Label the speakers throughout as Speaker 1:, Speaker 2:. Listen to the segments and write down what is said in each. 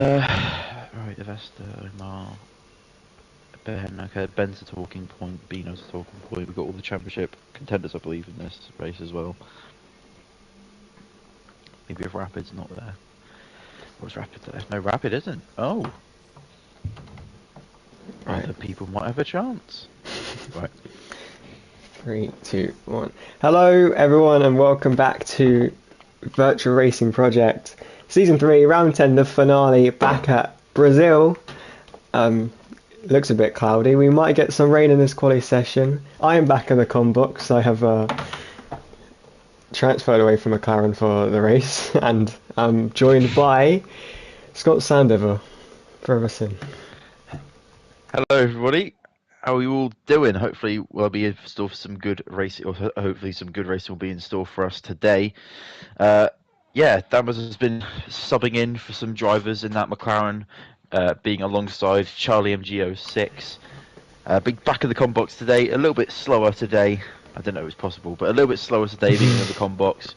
Speaker 1: Right, Avesta, Omar, Ben. Okay, Ben's a talking point. Bino's a talking point. We've got all the championship contenders, I believe, in this race as well. Maybe if Rapid's not there. What's Rapid there? No, Rapid isn't. Oh,
Speaker 2: Right.
Speaker 1: other people might have a chance. Right.
Speaker 2: 3, 2, 1. Hello, everyone, and welcome back to Virtual Racing Project Season 3, Round 10, the finale, back at Brazil. Looks a bit cloudy. We might get some rain in this quali session. I am back in the com box. I have transferred away from McLaren for the race, and I'm joined by Scott Sandover for everything.
Speaker 1: Hello, everybody. How are you all doing? Hopefully, we'll be in store for some good racing, or hopefully, some good racing will be in store for us today. Yeah, Danvers has been subbing in for some drivers in that McLaren, being alongside Charlie MG06. Big back of the com box today, a little bit slower today. I don't know if it's possible, but a little bit slower today being in the com box.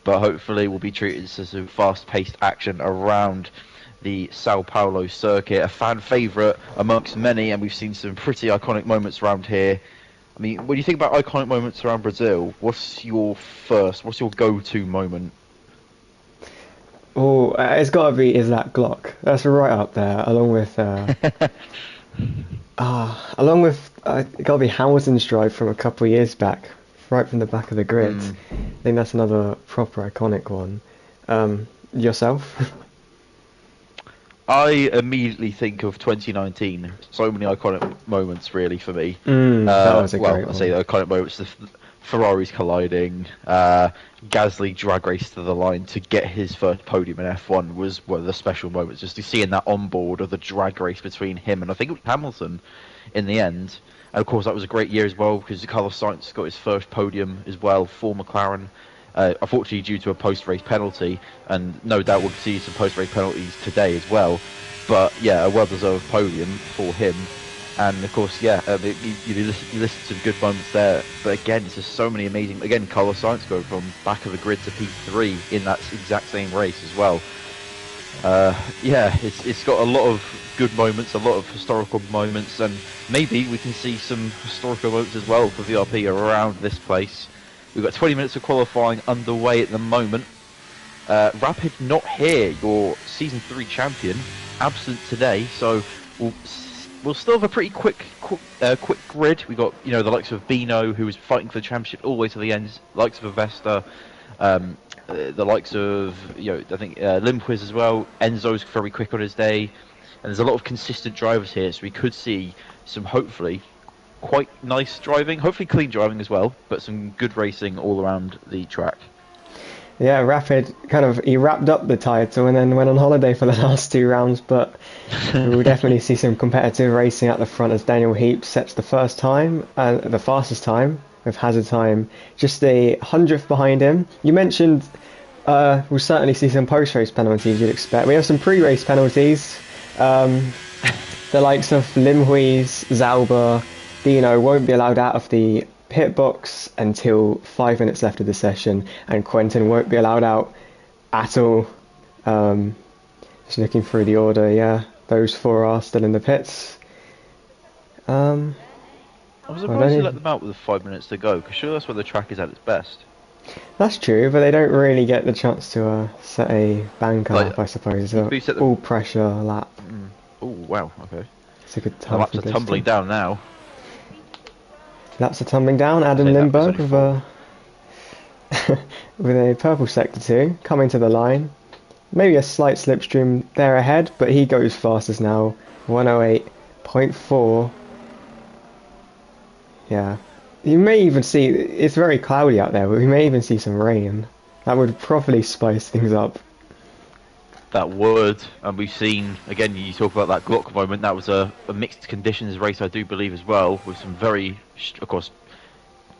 Speaker 1: But hopefully, we'll be treated to some fast-paced action around the Sao Paulo circuit, a fan favourite amongst many, and we've seen some pretty iconic moments around here. I mean, when you think about iconic moments around Brazil, what's your go-to moment?
Speaker 2: Oh, it's got to be Is That Glock. That's right up there, along with it got to be Hamilton's drive from a couple of years back, right from the back of the grid. I think that's another proper iconic one. Yourself?
Speaker 1: I immediately think of 2019. So many iconic moments, really, for me.
Speaker 2: That was a
Speaker 1: Well,
Speaker 2: great
Speaker 1: I say
Speaker 2: one.
Speaker 1: the iconic moments: the Ferraris colliding, Gasly drag race to the line to get his first podium in F1 was one of the special moments. Just to see in that onboard of the drag race between him and I think it was Hamilton, in the end. And of course, that was a great year as well because Carlos Sainz got his first podium as well for McLaren. Unfortunately, due to a post-race penalty, and no doubt we'll see some post-race penalties today as well. But yeah, a well-deserved podium for him. And of course, yeah, you listen to good moments there. But again, it's just so many amazing. Again, Carlos Sainz go from back of the grid to P3 in that exact same race as well. Yeah, it's got a lot of good moments, a lot of historical moments, and maybe we can see some historical moments as well for VRP around this place. We've got 20 minutes of qualifying underway at the moment. Rapid not here, your Season 3 champion, absent today, so we'll still have a pretty quick grid. We've got, the likes of Bino, who was fighting for the championship all the way to the end, likes of Avesta, the likes of, I think Limquiz as well. Enzo's very quick on his day, and there's a lot of consistent drivers here, so we could see some, hopefully, quite nice driving, hopefully clean driving as well, but some good racing all around the track.
Speaker 2: Yeah, Rapid he wrapped up the title and then went on holiday for the last 2 rounds, but we'll definitely see some competitive racing at the front as Daniel Heap sets the fastest time with hazard time just a hundredth behind him. You mentioned we'll certainly see some post-race penalties you'd expect. We have some pre-race penalties. The likes of Limhuis, Zauber, Dino won't be allowed out of the pit box until 5 minutes left of the session, and Quentin won't be allowed out at all. Just looking through the order, yeah, those four are still in the pits.
Speaker 1: I was surprised you let them out with 5 minutes to go, because sure that's where the track is at its best.
Speaker 2: That's true, but they don't really get the chance to set a bank up, I suppose. All pressure lap.
Speaker 1: Oh wow, okay.
Speaker 2: It's a good time.
Speaker 1: The laps are tumbling down now.
Speaker 2: Laps are tumbling down. Adam Lindbergh with with a purple sector 2 coming to the line. Maybe a slight slipstream there ahead, but he goes fastest now. 108.4. Yeah. You may even see, it's very cloudy out there, but we may even see some rain. That would probably spice things up.
Speaker 1: That would, and we've seen, again, you talk about that Glock moment, that was a mixed conditions race, I do believe, as well, with some very, of course,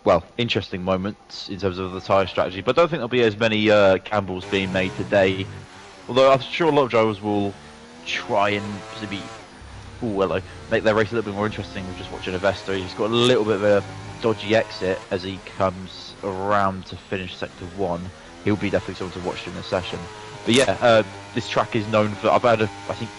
Speaker 1: well, interesting moments in terms of the tyre strategy, but I don't think there'll be as many gambles being made today, although I'm sure a lot of drivers will try and maybe, make their race a little bit more interesting. We're just watching Avesta, he's got a little bit of a dodgy exit as he comes around to finish sector 1. He'll be definitely someone to watch in the session. But yeah, this track is known for. I've had, I think,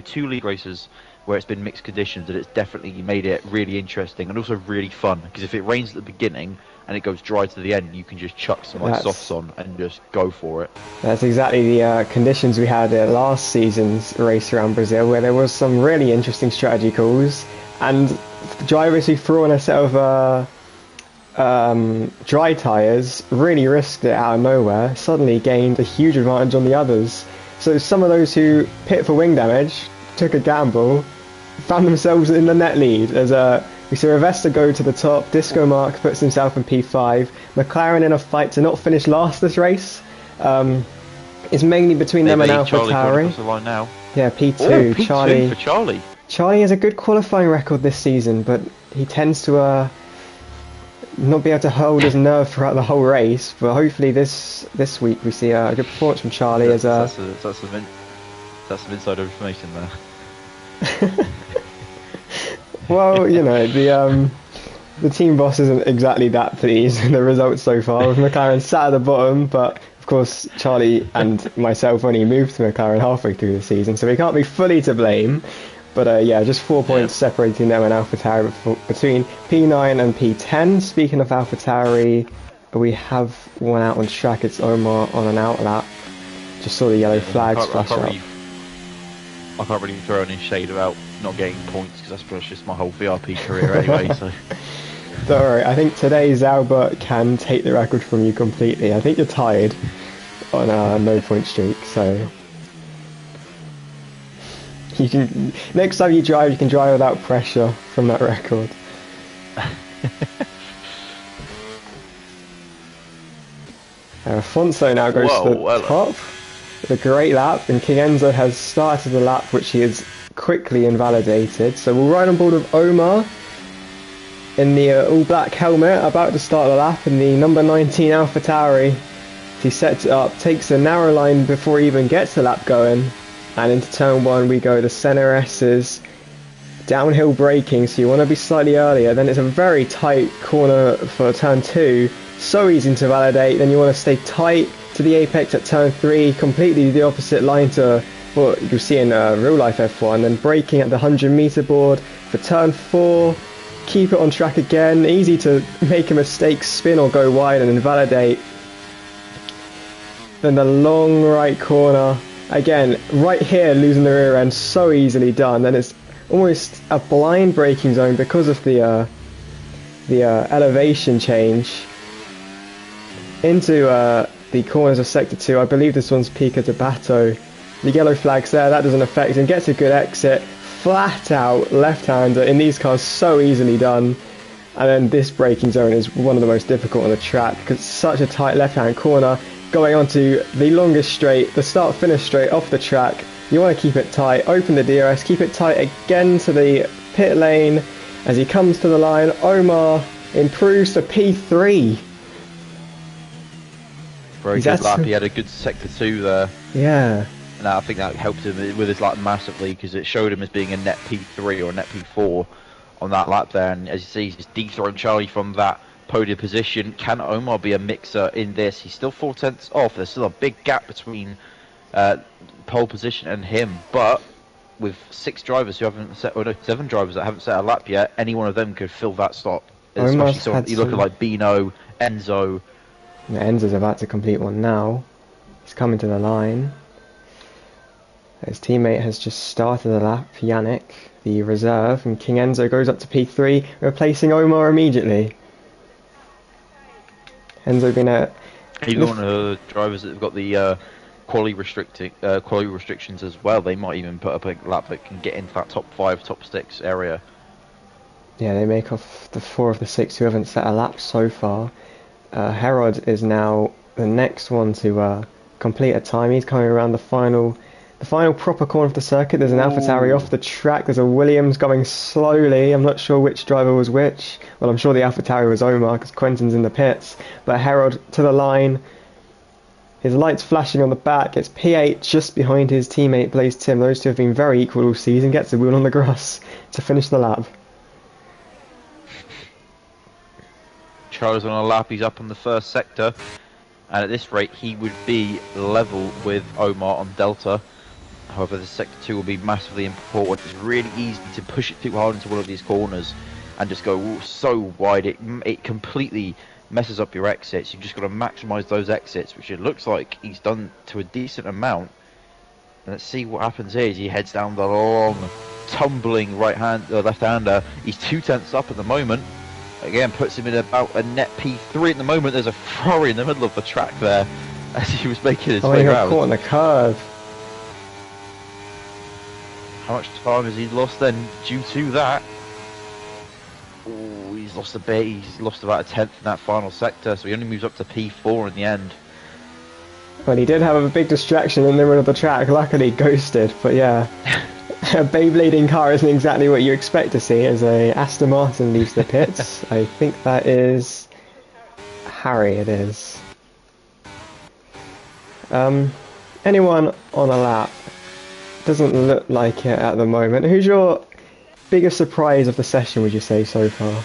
Speaker 1: two league races where it's been mixed conditions, and it's definitely made it really interesting and also really fun. Because if it rains at the beginning and it goes dry to the end, you can just chuck some like
Speaker 2: That's
Speaker 1: softs on and just go for it.
Speaker 2: that's exactly the conditions we had at last season's race around Brazil, where there was some really interesting strategy calls, and drivers who threw on a set of dry tyres really risked it out of nowhere, suddenly gained a huge advantage on the others. So some of those who pit for wing damage took a gamble, found themselves in the net lead. We saw Rivesta go to the top, Disco Mark puts himself in P5, McLaren in a fight to not finish last this race. It's mainly between them and AlphaTauri.
Speaker 1: Across the line now.
Speaker 2: Yeah, P2.
Speaker 1: Oh, P2
Speaker 2: Charlie.
Speaker 1: for Charlie.
Speaker 2: Charlie has a good qualifying record this season, but he tends to not be able to hold his nerve throughout the whole race. But hopefully this week we see a good performance from Charlie.
Speaker 1: That's some insider information there.
Speaker 2: Well, the team boss isn't exactly that pleased with the results so far, with McLaren sat at the bottom, but of course Charlie and myself only moved to McLaren halfway through the season, so we can't be fully to blame. But just 4 points separating them and AlphaTauri between P9 and P10. Speaking of AlphaTauri, we have one out on track. It's Omar on an out lap. Just saw the yellow flags flash up.
Speaker 1: I can't really throw any shade about not getting points because that's pretty much just my whole VRP career anyway. So
Speaker 2: don't worry, I think today Zalbert can take the record from you completely. I think you're tied on a no-point streak, so you can next time you drive without pressure from that record. Afonso now goes to the top with a great lap, and King Enzo has started the lap, which he has quickly invalidated. So we'll ride on board with Omar in the all-black helmet, about to start the lap in the number 19 AlphaTauri. He sets it up, takes a narrow line before he even gets the lap going, and into turn 1 we go. The center S's downhill braking, so you want to be slightly earlier. Then it's a very tight corner for turn 2, so easy to validate. Then you want to stay tight to the apex at turn 3, completely the opposite line to what you'll see in real life F1. Then braking at the 100-meter board for turn 4, keep it on track again, easy to make a mistake, spin or go wide and invalidate. Then the long right corner, again right here losing the rear end, so easily done. Then it's almost a blind braking zone because of the elevation change into the corners of sector 2. I believe this one's Pico de Bato. The yellow flag's there, that doesn't affect him, gets a good exit, flat out left-hander in these cars, so easily done. And then this braking zone is one of the most difficult on the track because it's such a tight left-hand corner going onto the longest straight, the start-finish straight off the track. You want to keep it tight, open the DRS, keep it tight again to the pit lane. As he comes to the line, Omar improves to P3.
Speaker 1: Very good lap. He had a good sector 2 there.
Speaker 2: Yeah.
Speaker 1: And I think that helped him with his lap massively because it showed him as being a net P3 or a net P4 on that lap there. And as you see, he's just dethroned Charlie from that podium position. Can Omar be a mixer in this? He's still 4/10 off. There's still a big gap between pole position and him. But with 6 drivers who haven't set, or no, 7 drivers that haven't set a lap yet, any one of them could fill that stop. Especially you look at like Bino, Enzo.
Speaker 2: Enzo's about to complete one now. He's coming to the line. His teammate has just started the lap, Yannick, the reserve, and King Enzo goes up to P3, replacing Omar immediately. Enzo been at...
Speaker 1: He's one of the drivers that have got the quality restrictions as well. They might even put up a lap that can get into that top 5, top 6 area.
Speaker 2: Yeah, they make off the 4 of the 6 who haven't set a lap so far. Herod is now the next one to complete a time. He's coming around the final proper corner of the circuit. There's an AlphaTauri off the track. There's a Williams going slowly. I'm not sure which driver was which. Well, I'm sure the AlphaTauri was Omar because Quentin's in the pits. But Herod to the line. His lights flashing on the back. It's P8 just behind his teammate Blaze Tim. Those two have been very equal all season. Gets the wheel on the grass to finish the lap.
Speaker 1: Charles on a lap. He's up on the first sector. and at this rate he would be level with Omar on Delta. However, the sector 2 will be massively important. It's really easy to push it too hard into one of these corners and just go so wide. It completely messes up your exits. You've just got to maximise those exits, which it looks like he's done to a decent amount. And let's see what happens here as he heads down the long, tumbling left-hander. He's 2/10 up at the moment. Again, puts him in about a net P3 at the moment. There's a Ferrari in the middle of the track there as he was making his way
Speaker 2: he got
Speaker 1: around.
Speaker 2: caught in the curve.
Speaker 1: How much time has he lost then due to that? Oh, he's lost a bit. He's lost about a tenth in that final sector, so he only moves up to P4 in the end.
Speaker 2: Well, he did have a big distraction in the middle of the track. Luckily, ghosted. But yeah, a Beyblading car isn't exactly what you expect to see as a Aston Martin leaves the pits. I think that is Harry. It is. Anyone on a lap? Doesn't look like it at the moment. Who's your biggest surprise of the session, would you say, so far?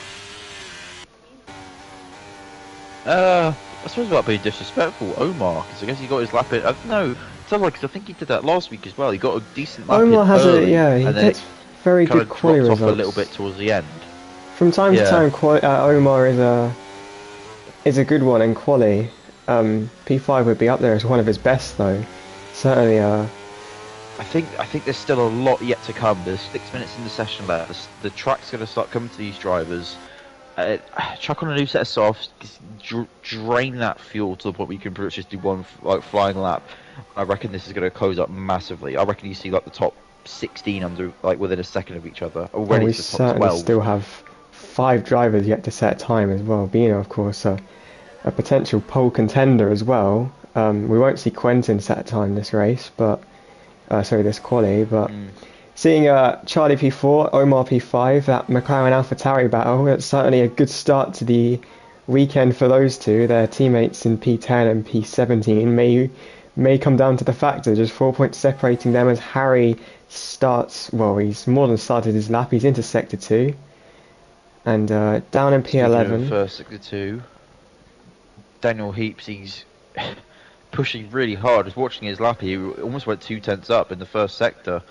Speaker 1: I suppose without being disrespectful, Omar, because I guess he got his lap in. I don't know. It sounds like, 'cause I think he did that last week as well. He got a decent lap
Speaker 2: Omar
Speaker 1: in
Speaker 2: has
Speaker 1: early,
Speaker 2: he gets very good quali results.
Speaker 1: off a little bit towards the end.
Speaker 2: From time to time, Omar is a good one in quali. P5 would be up there as one of his best, though. Certainly.
Speaker 1: I think there's still a lot yet to come. There's 6 minutes in the session left. The track's going to start coming to these drivers. Chuck on a new set of softs, drain that fuel to the point where you can pretty much just do one flying lap. I reckon this is going to close up massively. I reckon you see like the top 16 under within a second of each other. Already
Speaker 2: we
Speaker 1: to the top
Speaker 2: certainly
Speaker 1: 12.
Speaker 2: still have 5 drivers yet to set time as well. Bino, of course, a potential pole contender as well. We won't see Quentin set time this race, but this quali. But seeing Charlie P4, Omar P5, that McLaren AlphaTauri battle, it's certainly a good start to the weekend for those two. Their teammates in P10 and P17 may come down to the factor, just 4 points separating them as Harry starts, well, he's more than started his lap, he's into Sector 2. And down in P11.
Speaker 1: First Sector 2. Daniel Heaps, he's pushing really hard. I was watching his lap, he almost went 2/10 up in the first sector,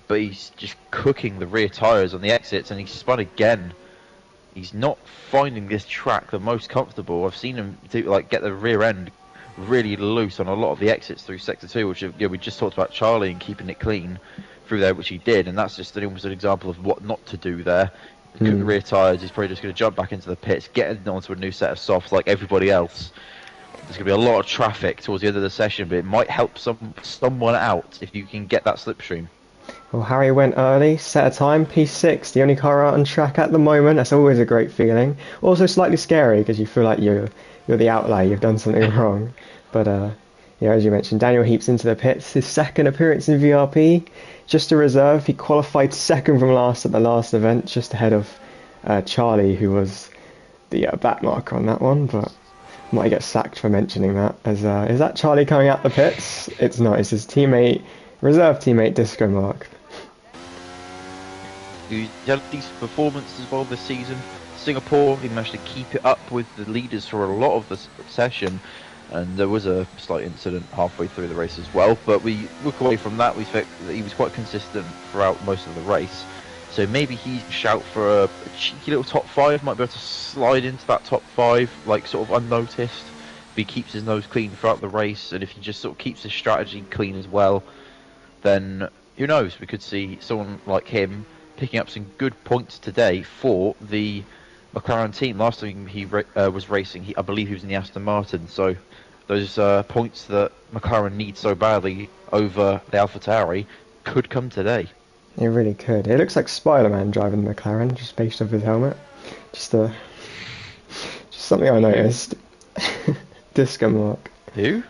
Speaker 1: but he's just cooking the rear tyres on the exits, and he spun again. He's not finding this track the most comfortable. I've seen him get the rear end really loose on a lot of the exits through Sector 2, which we just talked about Charlie and keeping it clean through there, which he did, and that's just almost an example of what not to do there. Cook the rear tyres, he's probably just going to jump back into the pits, get onto a new set of softs like everybody else. There's going to be a lot of traffic towards the end of the session, but it might help someone out if you can get that slipstream.
Speaker 2: Well, Harry went early, set a time, P6, the only car out on track at the moment. That's always a great feeling. Also slightly scary because you feel like you're the outlier, you've done something wrong. But as you mentioned, Daniel Heaps into the pits, his second appearance in VRP, just a reserve. He qualified second from last at the last event, just ahead of Charlie, who was the back marker on that one, but might get sacked for mentioning that. As is that Charlie coming out the pits? It's not. It's his reserve teammate Disco Mark.
Speaker 1: He had a decent performance as well this season. Singapore, he managed to keep it up with the leaders for a lot of the session, and there was a slight incident halfway through the race as well. But we look away from that. We think that he was quite consistent throughout most of the race. So maybe he's shout for a cheeky little top 5, might be able to slide into that top 5, sort of unnoticed. If he keeps his nose clean throughout the race, and if he just sort of keeps his strategy clean as well, then who knows, we could see someone like him picking up some good points today for the McLaren team. Last time he was racing, I believe he was in the Aston Martin, so those points that McLaren needs so badly over the AlphaTauri could come today.
Speaker 2: It really could. It looks like Spider-Man driving the McLaren, just based off his helmet. Just something I noticed. Disco Mark.
Speaker 1: Who?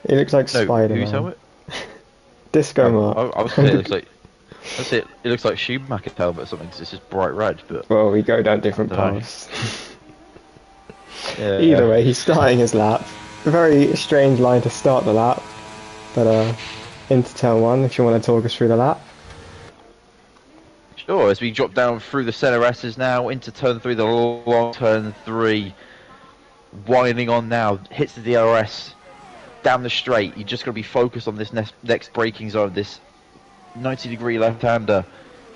Speaker 2: He looks like Spider-Man.
Speaker 1: Whose helmet?
Speaker 2: Disco Mark.
Speaker 1: I was saying it looks like. That's it. It looks like Schumacher's helmet or something, because it's just bright red. But
Speaker 2: well, we go down different paths.
Speaker 1: Yeah.
Speaker 2: Either way, he's starting his lap. A very strange line to start the lap, but into turn 1 if you want to talk us through the lap.
Speaker 1: Sure, as we drop down through the center S's now into turn 3, the long turn 3. winding on now, hits the DRS down the straight. You just got to be focused on this next braking zone. This 90-degree left-hander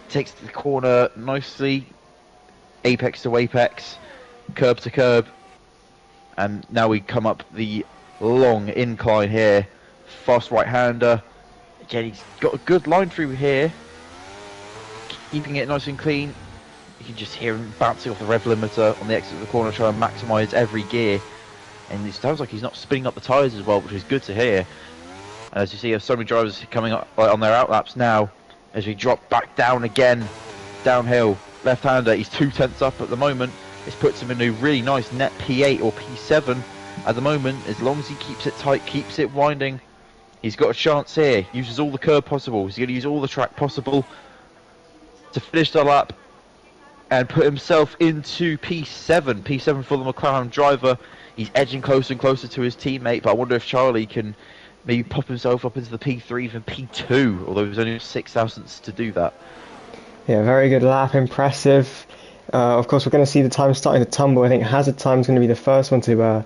Speaker 1: takes the corner nicely, apex to apex, curb to curb, and now we come up the long incline here. Fast right-hander. Again, he's got a good line through here, keeping it nice and clean. You can just hear him bouncing off the rev limiter on the exit of the corner, trying to maximise every gear. And it sounds like he's not spinning up the tyres as well, which is good to hear. And as you see, so many drivers coming up on their outlaps now, as we drop back down again, downhill. Left-hander, he's 2/10 up at the moment. This puts him in a really nice net P8 or P7 at the moment. As long as he keeps it tight, keeps it winding, he's got a chance here. Uses all the curb possible. He's going to use all the track possible to finish the lap and put himself into P7. P7 for the McLaren driver. He's edging closer and closer to his teammate, but I wonder if Charlie can maybe pop himself up into the P3, even P2, although there's only 6 thousandths to do that.
Speaker 2: Yeah, very good lap, impressive. Of course, we're going to see the time starting to tumble. I think Hazard time's going to be the first one to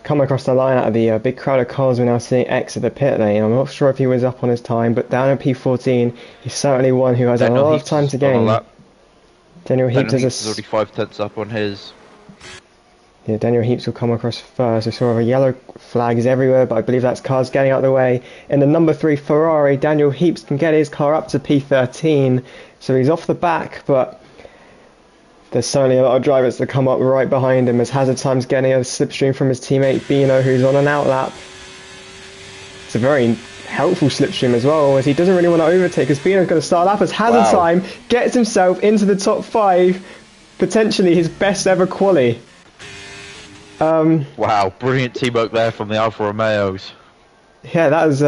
Speaker 2: come across the line out of the big crowd of cars we're now seeing exit the pit lane. I'm not sure if he was up on his time, but down in P14, he's certainly one who has a lot of time to gain. Daniel Heaps is
Speaker 1: already 5/10 up on his.
Speaker 2: Yeah, Daniel Heaps will come across first. We saw yellow flags everywhere, but I believe that's cars getting out of the way. In the number 3 Ferrari, Daniel Heaps can get his car up to P13, so he's off the back, but there's certainly a lot of drivers that come up right behind him as Hazard time's getting a slipstream from his teammate Bino, who's on an outlap. It's a very helpful slipstream as well, as he doesn't really want to overtake, as Bino's going to start up as Hazard time gets himself into the top 5, potentially his best ever quali.
Speaker 1: Wow, brilliant teamwork there from the Alfa Romeos.
Speaker 2: Yeah, that was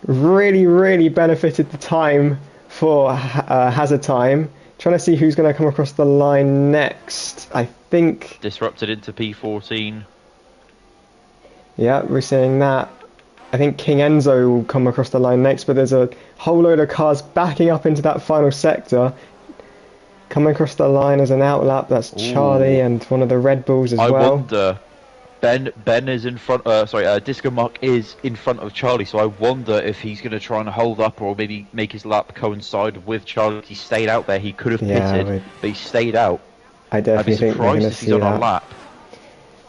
Speaker 2: really benefited the time for Hazard time. Trying to see who's going to come across the line next. I think
Speaker 1: disrupted into P14.
Speaker 2: Yeah, we're seeing that. I think King Enzo will come across the line next, but there's a whole load of cars backing up into that final sector. Coming across the line as an outlap, that's Charlie and one of the Red Bulls as well.
Speaker 1: I wonder, Ben is in front, Disco Mark is in front of Charlie, so I wonder if he's going to try and hold up or maybe make his lap coincide with Charlie. He stayed out there, he could have pitted, but he stayed out.
Speaker 2: I definitely think we're going to see that. I'd be surprised if he's on
Speaker 1: a lap.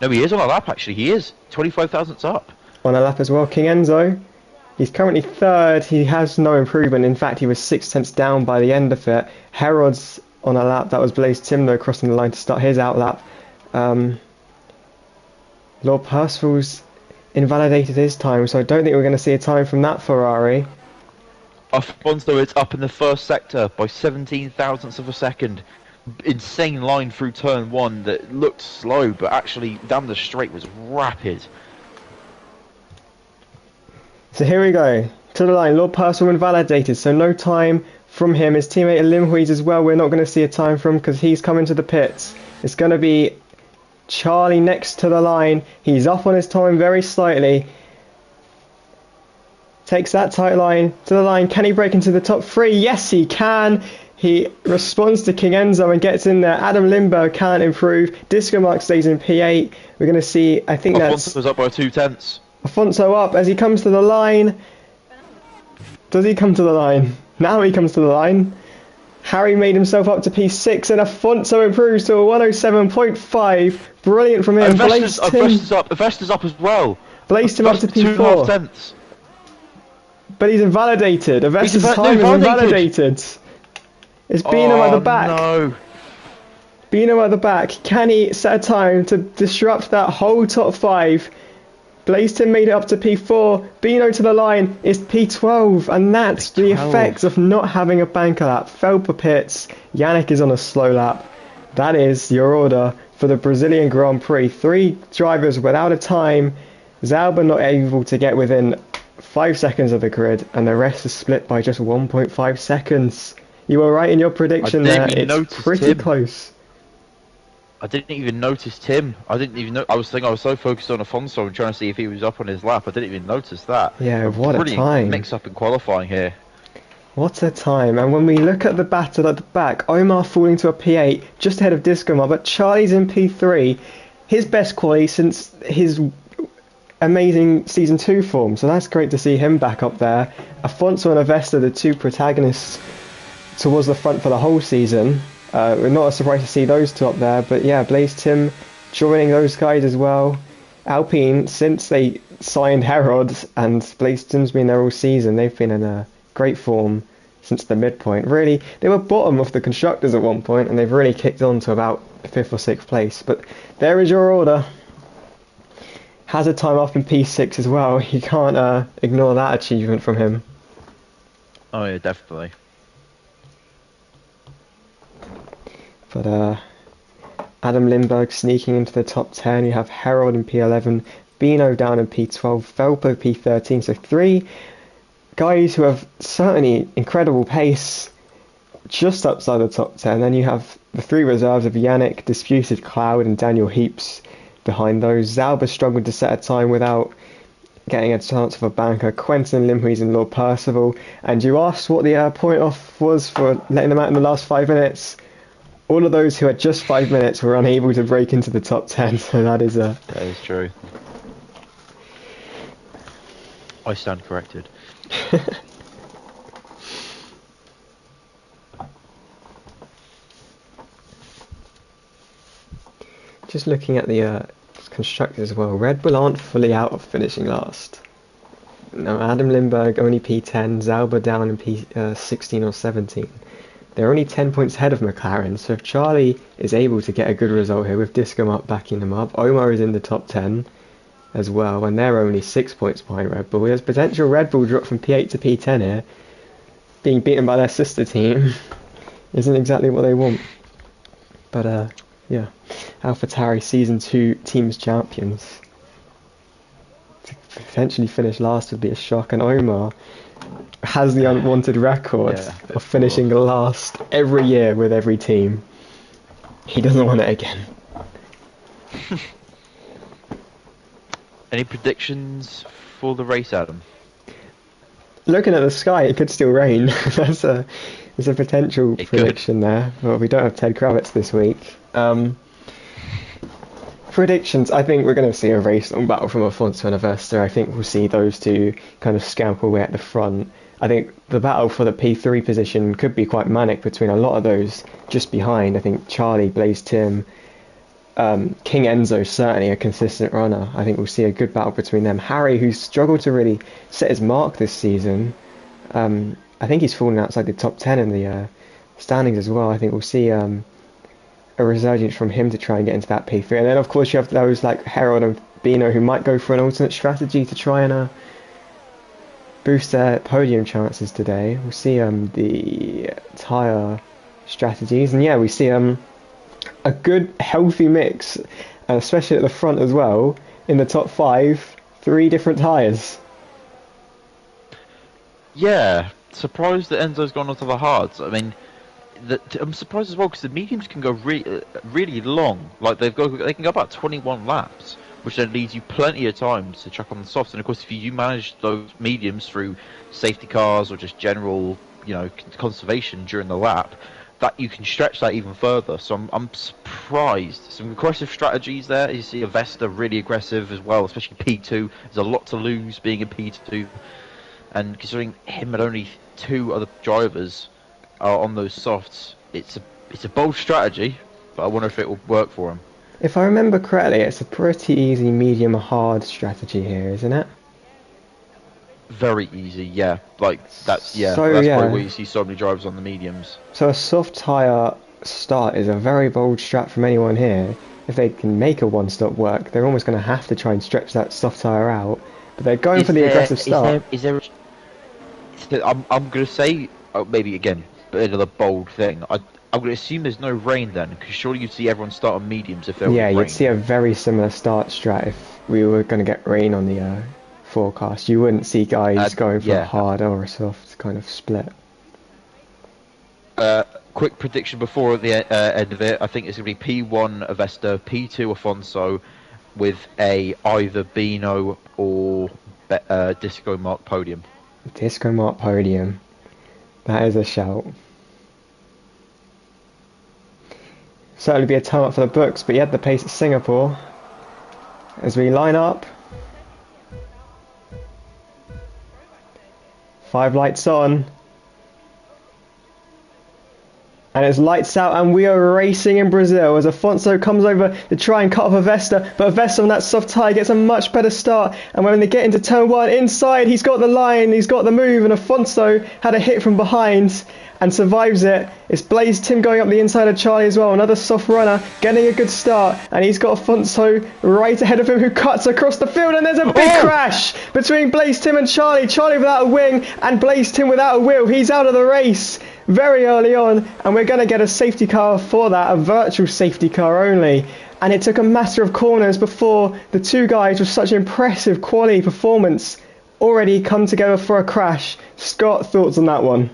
Speaker 1: No, he is on a lap actually, he is. 25 thousandths up.
Speaker 2: On a lap as well, King Enzo. He's currently 3rd, he has no improvement, in fact he was 6 tenths down by the end of it. Herod's on a lap, that was Blaze Timno crossing the line to start his outlap. Lord Percival's invalidated his time, so I don't think we're going to see a time from that Ferrari.
Speaker 1: Alfonso is up in the first sector by 17 thousandths of a second. Insane line through turn 1 that looked slow, but actually down the straight was rapid.
Speaker 2: So here we go, to the line, Lord Percival invalidated, so no time from him. His teammate Limhuiz as well, we're not going to see a time from because he's coming to the pits. It's going to be Charlie next to the line. He's off on his time very slightly. Takes that tight line to the line. Can he break into the top 3? Yes, he can. He responds to King Enzo and gets in there. Adam Limbo can't improve. Disco Mark stays in P8. We're going to see, I think
Speaker 1: Alfonso's up by 2 tenths.
Speaker 2: Alfonso up as he comes to the line. Does he come to the line? Now he comes to the line. Harry made himself up to P6 and Afonso improves to a 107.5. Brilliant from him.
Speaker 1: Avesta's up as well.
Speaker 2: Blazed him up to P4.
Speaker 1: 2.5 tenths.
Speaker 2: But he's invalidated. Avesta's time is invalidated. It's Bino at the back.
Speaker 1: No.
Speaker 2: Bino at the back. Can he set a time to disrupt that whole top 5? Blazeton made it up to P4, Bino to the line is P12, and that's the effects of not having a banker lap. Felper pits, Yannick is on a slow lap. That is your order for the Brazilian Grand Prix. 3 drivers without a time, Zalba not able to get within 5 seconds of the grid, and the rest is split by just 1.5 seconds. You were right in your prediction there, it's pretty close.
Speaker 1: I didn't even notice Tim. I didn't even know. I was so focused on Afonso and trying to see if he was up on his lap. I didn't even notice that.
Speaker 2: Yeah, what a time.
Speaker 1: Mix up in qualifying here.
Speaker 2: What a time. And when we look at the battle at the back, Omar falling to a P8 just ahead of Discomar, but Charlie's in P3. his best quality since his amazing season 2 form. So that's great to see him back up there. Afonso and Avesta, the two protagonists towards the front for the whole season. We're not surprised to see those two up there, but yeah, Blaze Tim joining those guys as well. Alpine, since they signed Herod and Blaze Tim's been there all season, they've been in a great form since the midpoint. Really, they were bottom of the constructors at one point, and they've really kicked on to about 5th or 6th place. But there is your order. Has a time up in P6 as well. You can't ignore that achievement from him.
Speaker 1: Oh yeah, definitely.
Speaker 2: But Adam Lindberg sneaking into the top 10. You have Harold in P11, Bino down in P12, Velpo P13. So 3 guys who have certainly incredible pace just outside the top 10. Then you have the 3 reserves of Yannick, Disputed Cloud, and Daniel Heaps behind those. Zalba struggled to set a time without getting a chance of a banker. Quentin Limhuis and Lord Percival. And you asked what the point off was for letting them out in the last 5 minutes. All of those who had just 5 minutes were unable to break into the top 10, so that is
Speaker 1: That is true. I stand corrected.
Speaker 2: Just looking at the constructors as well. Red Bull aren't fully out of finishing last. No, Adam Lindberg only P10, Zauber down in P16 or 17. They're only 10 points ahead of McLaren, so if Charlie is able to get a good result here with Disco Mark backing them up, Omar is in the top 10 as well, and they're only 6 points behind Red Bull. There's potential Red Bull drop from P8 to P10 here. Being beaten by their sister team isn't exactly what they want. But yeah, AlphaTauri Season 2 Teams Champions. To potentially finish last would be a shock, and Omar has the unwanted record of finishing last every year with every team. He doesn't want it again.
Speaker 1: Any predictions for the race, Adam?
Speaker 2: Looking at the sky, it could still rain. There's a potential prediction there, but we don't have Ted Kravitz this week. Predictions, I think we're going to see a race on battle from Afonso and Avesta. I think we'll see those two kind of scamper away at the front. I think the battle for the P3 position could be quite manic between a lot of those just behind. I think Charlie, Blaze Tim, King Enzo, certainly a consistent runner. I think we'll see a good battle between them. Harry, who's struggled to really set his mark this season, I think he's fallen outside the top 10 in the standings as well. I think we'll see a resurgence from him to try and get into that P3. And then, of course, you have those like Harold and Bino who might go for an alternate strategy to try and boost their podium chances today. We'll see the tyre strategies. And yeah, we see a good, healthy mix, and especially at the front as well, in the top 5, 3 different tyres.
Speaker 1: Yeah, surprised that Enzo's gone onto the hards. I mean, I'm surprised as well because the mediums can go really long. Like they can go about 21 laps, which then leaves you plenty of time to chuck on the softs. And of course, if you manage those mediums through safety cars or just general, conservation during the lap, that you can stretch that even further. So I'm surprised. Some aggressive strategies there. You see Avesta really aggressive as well, especially P2. There's a lot to lose being in P2, and considering him and only 2 other drivers are on those softs, it's a bold strategy, but I wonder if it will work for him.
Speaker 2: If I remember correctly, it's a pretty easy medium-hard strategy here, isn't it?
Speaker 1: Very easy, yeah. Like that's
Speaker 2: So,
Speaker 1: probably
Speaker 2: yeah.
Speaker 1: why you see so many drivers on the mediums.
Speaker 2: So a soft tyre start is a very bold strat from anyone here. If they can make a one-stop work, they're almost going to have to try and stretch that soft tyre out. But they're going for the aggressive start.
Speaker 1: I'm going to say, maybe again, another bold thing. I'm going to assume there's no rain then, because surely you'd see everyone start on mediums if there was rain.
Speaker 2: Yeah, you'd see a very similar start strat if we were going to get rain on the forecast. You wouldn't see guys going for a hard or a soft kind of split.
Speaker 1: Quick prediction before the end of it. I think it's going to be P1 Avesta, P2 Afonso, with a either Bino or Disco Mark podium.
Speaker 2: Disco Mark podium. That is a shout. Certainly be a time up for the books, but you had the pace at Singapore. as we line up. 5 lights on. And it's lights out, and we are racing in Brazil as Afonso comes over to try and cut off Avesta, but Avesta on that soft tyre gets a much better start, and when they get into turn 1, inside, he's got the line, he's got the move, and Afonso had a hit from behind and survives it. It's Blaze Tim going up the inside of Charlie as well, another soft runner, getting a good start, and he's got Afonso right ahead of him who cuts across the field, and there's a big crash between Blaze Tim and Charlie. Charlie without a wing, and Blaze Tim without a wheel. He's out of the race very early on, and we're going to get a safety car for that, a virtual safety car only. And it took a matter of corners before the two guys with such impressive quality performance already come together for a crash. Scott, thoughts on that one?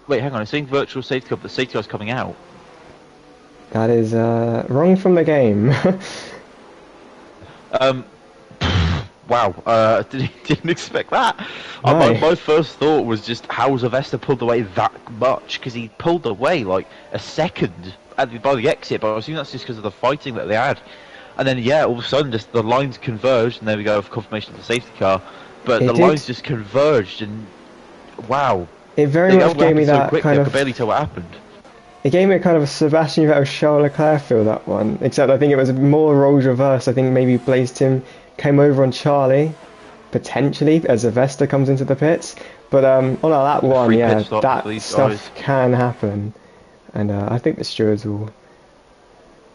Speaker 1: Wait, hang on. It's saying virtual safety car, but the safety car's coming out.
Speaker 2: That is wrong from the game.
Speaker 1: Wow, didn't expect that.
Speaker 2: No.
Speaker 1: My first thought was just, how's Avesta pulled away that much? Because he pulled away like a second by the exit, but I assume that's just because of the fighting that they had. And then, yeah, all of a sudden, just the lines converged, and there we go, for confirmation of the safety car. But the lines just converged, and wow.
Speaker 2: It very much gave me that
Speaker 1: quickly,
Speaker 2: kind
Speaker 1: I
Speaker 2: of...
Speaker 1: could barely tell what happened.
Speaker 2: It gave me a kind of a Sebastian Vettel Charles Leclerc feel, that one. Except I think it was more roles reversed. I think maybe Blaze Tim came over on Charlie, potentially, as Avesta comes into the pits. But on that one, yeah, that stuff can happen. And I think the stewards will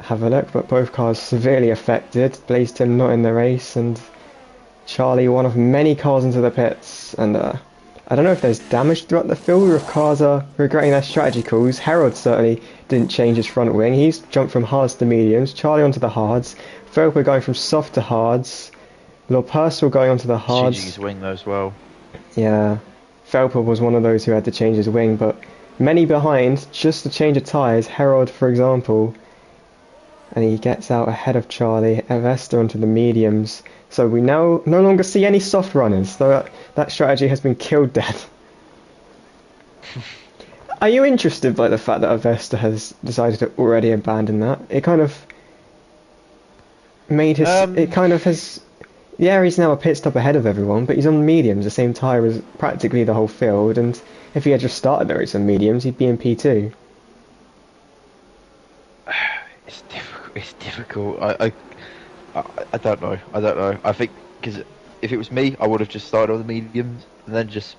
Speaker 2: have a look, but both cars severely affected. Blaze Tim not in the race, and Charlie one of many cars into the pits. And I don't know if there's damage throughout the field or if cars are regretting their strategy calls. Harold certainly didn't change his front wing. He's jumped from hards to mediums. Charlie onto the hards. Felper going from soft to hards. Lorpercival going onto the hards.
Speaker 1: Changing his wing though as well.
Speaker 2: Yeah. Felper was one of those who had to change his wing, but many behind, just to change of tyres. Harold, for example. And he gets out ahead of Charlie. Avesta onto the mediums. So we now no longer see any soft runners, though that strategy has been killed dead. Are you interested by the fact that Avesta has decided to already abandon that? It kind of made his... it kind of has... Yeah, he's now a pit stop ahead of everyone, but he's on mediums, the same tyre as practically the whole field, and if he had just started the race on mediums, he'd be in P2.
Speaker 1: It's difficult. I don't know. I don't know. I think because if it was me, I would have just started on the mediums and then just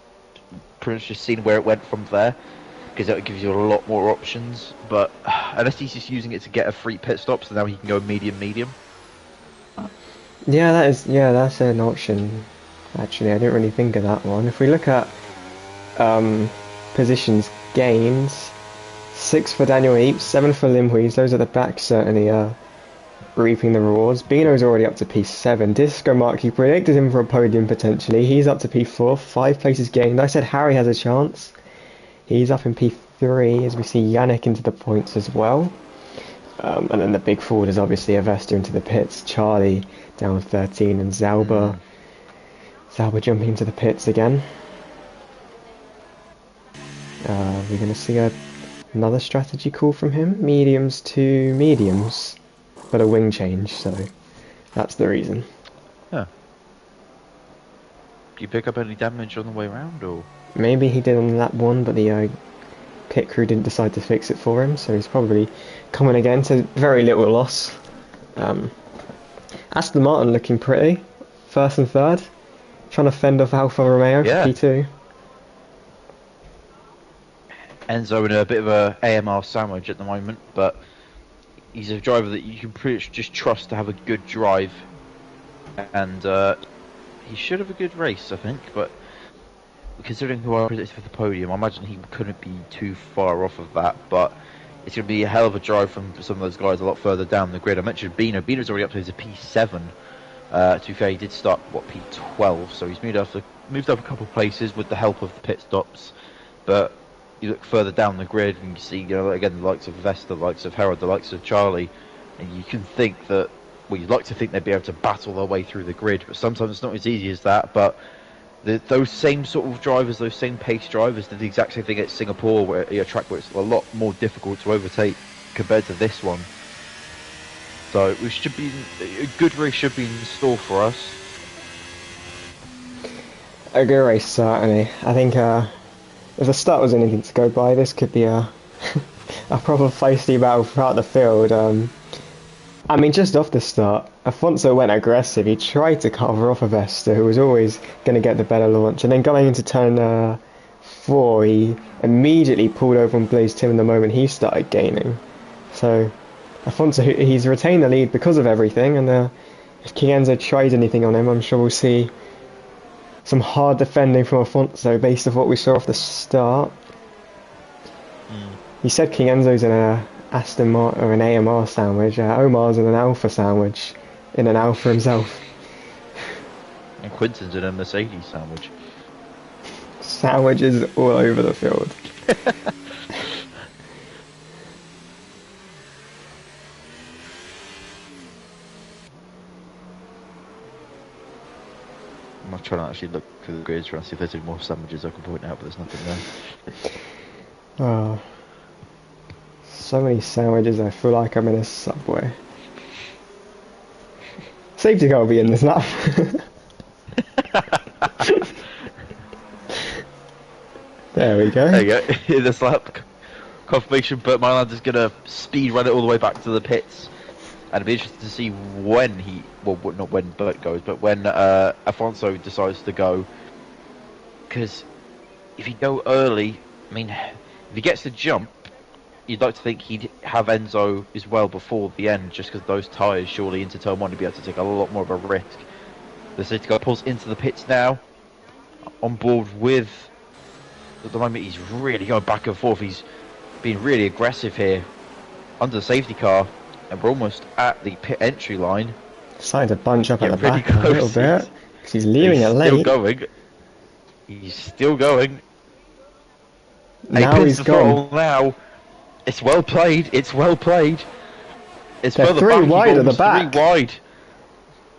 Speaker 1: pretty much just seen where it went from there, because that gives you a lot more options. But unless he's just using it to get a free pit stop, so now he can go medium.
Speaker 2: Yeah, that's an option. Actually, I didn't really think of that one. If we look at positions gained, 6 for Daniel Heaps, 7 for Limhuis. Those at the back certainly reaping the rewards. Bino's already up to P7. Disco Mark, you predicted him for a podium potentially. He's up to P4, 5 places gained. I said Harry has a chance. He's up in P3 as we see Yannick into the points as well. And then the big forward is obviously Avesta into the pits. Charlie down 13 and Zauber jumping into the pits again. We're going to see another strategy call from him. Mediums to mediums. But a wing change, so that's the reason.
Speaker 1: Huh. Do you pick up any damage on the way around, or...?
Speaker 2: Maybe he did on lap 1, but the pit crew didn't decide to fix it for him, so he's probably coming again to very little loss. Aston Martin looking pretty. 1st and 3rd. Trying to fend off Alfa Romeo for P2.
Speaker 1: Enzo in a bit of a AMR sandwich at the moment, but he's a driver that you can pretty much just trust to have a good drive, and he should have a good race, I think. But considering who I predicted for the podium, I imagine he couldn't be too far off of that. But it's going to be a hell of a drive from some of those guys a lot further down the grid. I mentioned Bino. Bino's already up to his P7. To be fair, he did start P12, so he's moved up a couple of places with the help of the pit stops. But you look further down the grid and you see, again, the likes of Vesta, the likes of Harold, the likes of Charlie, and you can think that, well, you'd like to think they'd be able to battle their way through the grid, but sometimes it's not as easy as that. But those same sort of drivers, those same pace drivers, did the exact same thing at Singapore, where a track where it's a lot more difficult to overtake. compared to this one. So we should be a good race should be in store for us.
Speaker 2: A good race, certainly. I think if the start was anything to go by, this could be a a proper feisty battle throughout the field. I mean, just off the start, Afonso went aggressive. He tried to cover off Avesta, who was always going to get the better launch. And then going into turn 4, he immediately pulled over and blazed him the moment he started gaining. So Afonso, he's retained the lead because of everything. And if King Enzo tries anything on him, I'm sure we'll see some hard defending from Afonso based off what we saw off the start. He said King Enzo's in a Aston Martin or an AMR sandwich. Omar's in an Alpha sandwich, in an Alpha himself.
Speaker 1: And Quinton's in a Mercedes sandwich.
Speaker 2: Sandwiches all over the field.
Speaker 1: I'm trying to actually look through the grids, trying to see if there's any more sandwiches I can point out, but there's nothing there.
Speaker 2: Oh, so many sandwiches. I feel like I'm in a Subway. Safety car will be in this lap. There we go.
Speaker 1: There you go. In this lap, confirmation. But Myland is going to speed run it all the way back to the pits, and it'll be interesting to see when not when Bert goes, but when Afonso decides to go. Because if you go early, I mean, if he gets the jump, you'd like to think he'd have Enzo as well before the end, just because those tyres surely into turn 1 to be able to take a lot more of a risk. The safety car pulls into the pits now, on board with. At the moment, he's really going back and forth. He's being really aggressive here under the safety car, and we're almost at the pit entry line.
Speaker 2: Starting to bunch up at the
Speaker 1: pretty
Speaker 2: back a little bit. He's leaving it late.
Speaker 1: Still going. He's still going.
Speaker 2: Now he's gone.
Speaker 1: Now, it's well played. It's well played. It's
Speaker 2: They're
Speaker 1: further
Speaker 2: three
Speaker 1: back.
Speaker 2: wide at the back.
Speaker 1: 3 wide.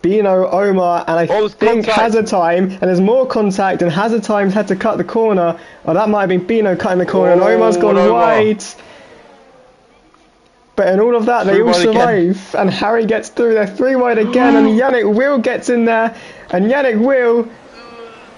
Speaker 2: Bino, Omar, and I think
Speaker 1: contact.
Speaker 2: Hazard Time, and there's more contact, and Hazard Time's had to cut the corner. Oh, that might have been Bino cutting the corner, and Omar's gone wide. But in all of that, they all survive, and Harry gets through. They're 3 wide again, and Yannick Will gets in there, and Yannick Will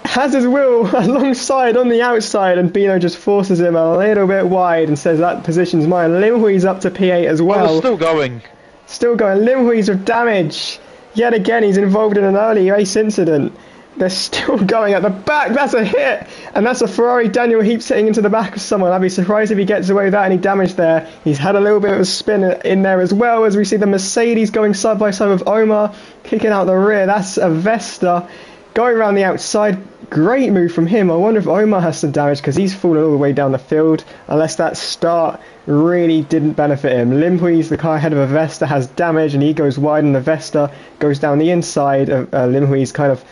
Speaker 2: has his Will alongside on the outside, and Bino just forces him a little bit wide and says that position's mine. Limhui's up to P8 as well.
Speaker 1: Oh, still going.
Speaker 2: Still going. Limhui's with damage. Yet again, he's involved in an early race incident. They're still going at the back. That's a hit. And that's a Ferrari Daniel Heaps hitting into the back of someone. I'd be surprised if he gets away without any damage there. He's had a little bit of a spin in there as well, as we see the Mercedes going side by side with Omar kicking out the rear. That's a Vesta going around the outside. Great move from him. I wonder if Omar has some damage because he's fallen all the way down the field, unless that start really didn't benefit him. Limhui's the car ahead of a Vesta has damage, and he goes wide, and the Vesta goes down the inside. Limhui's kind of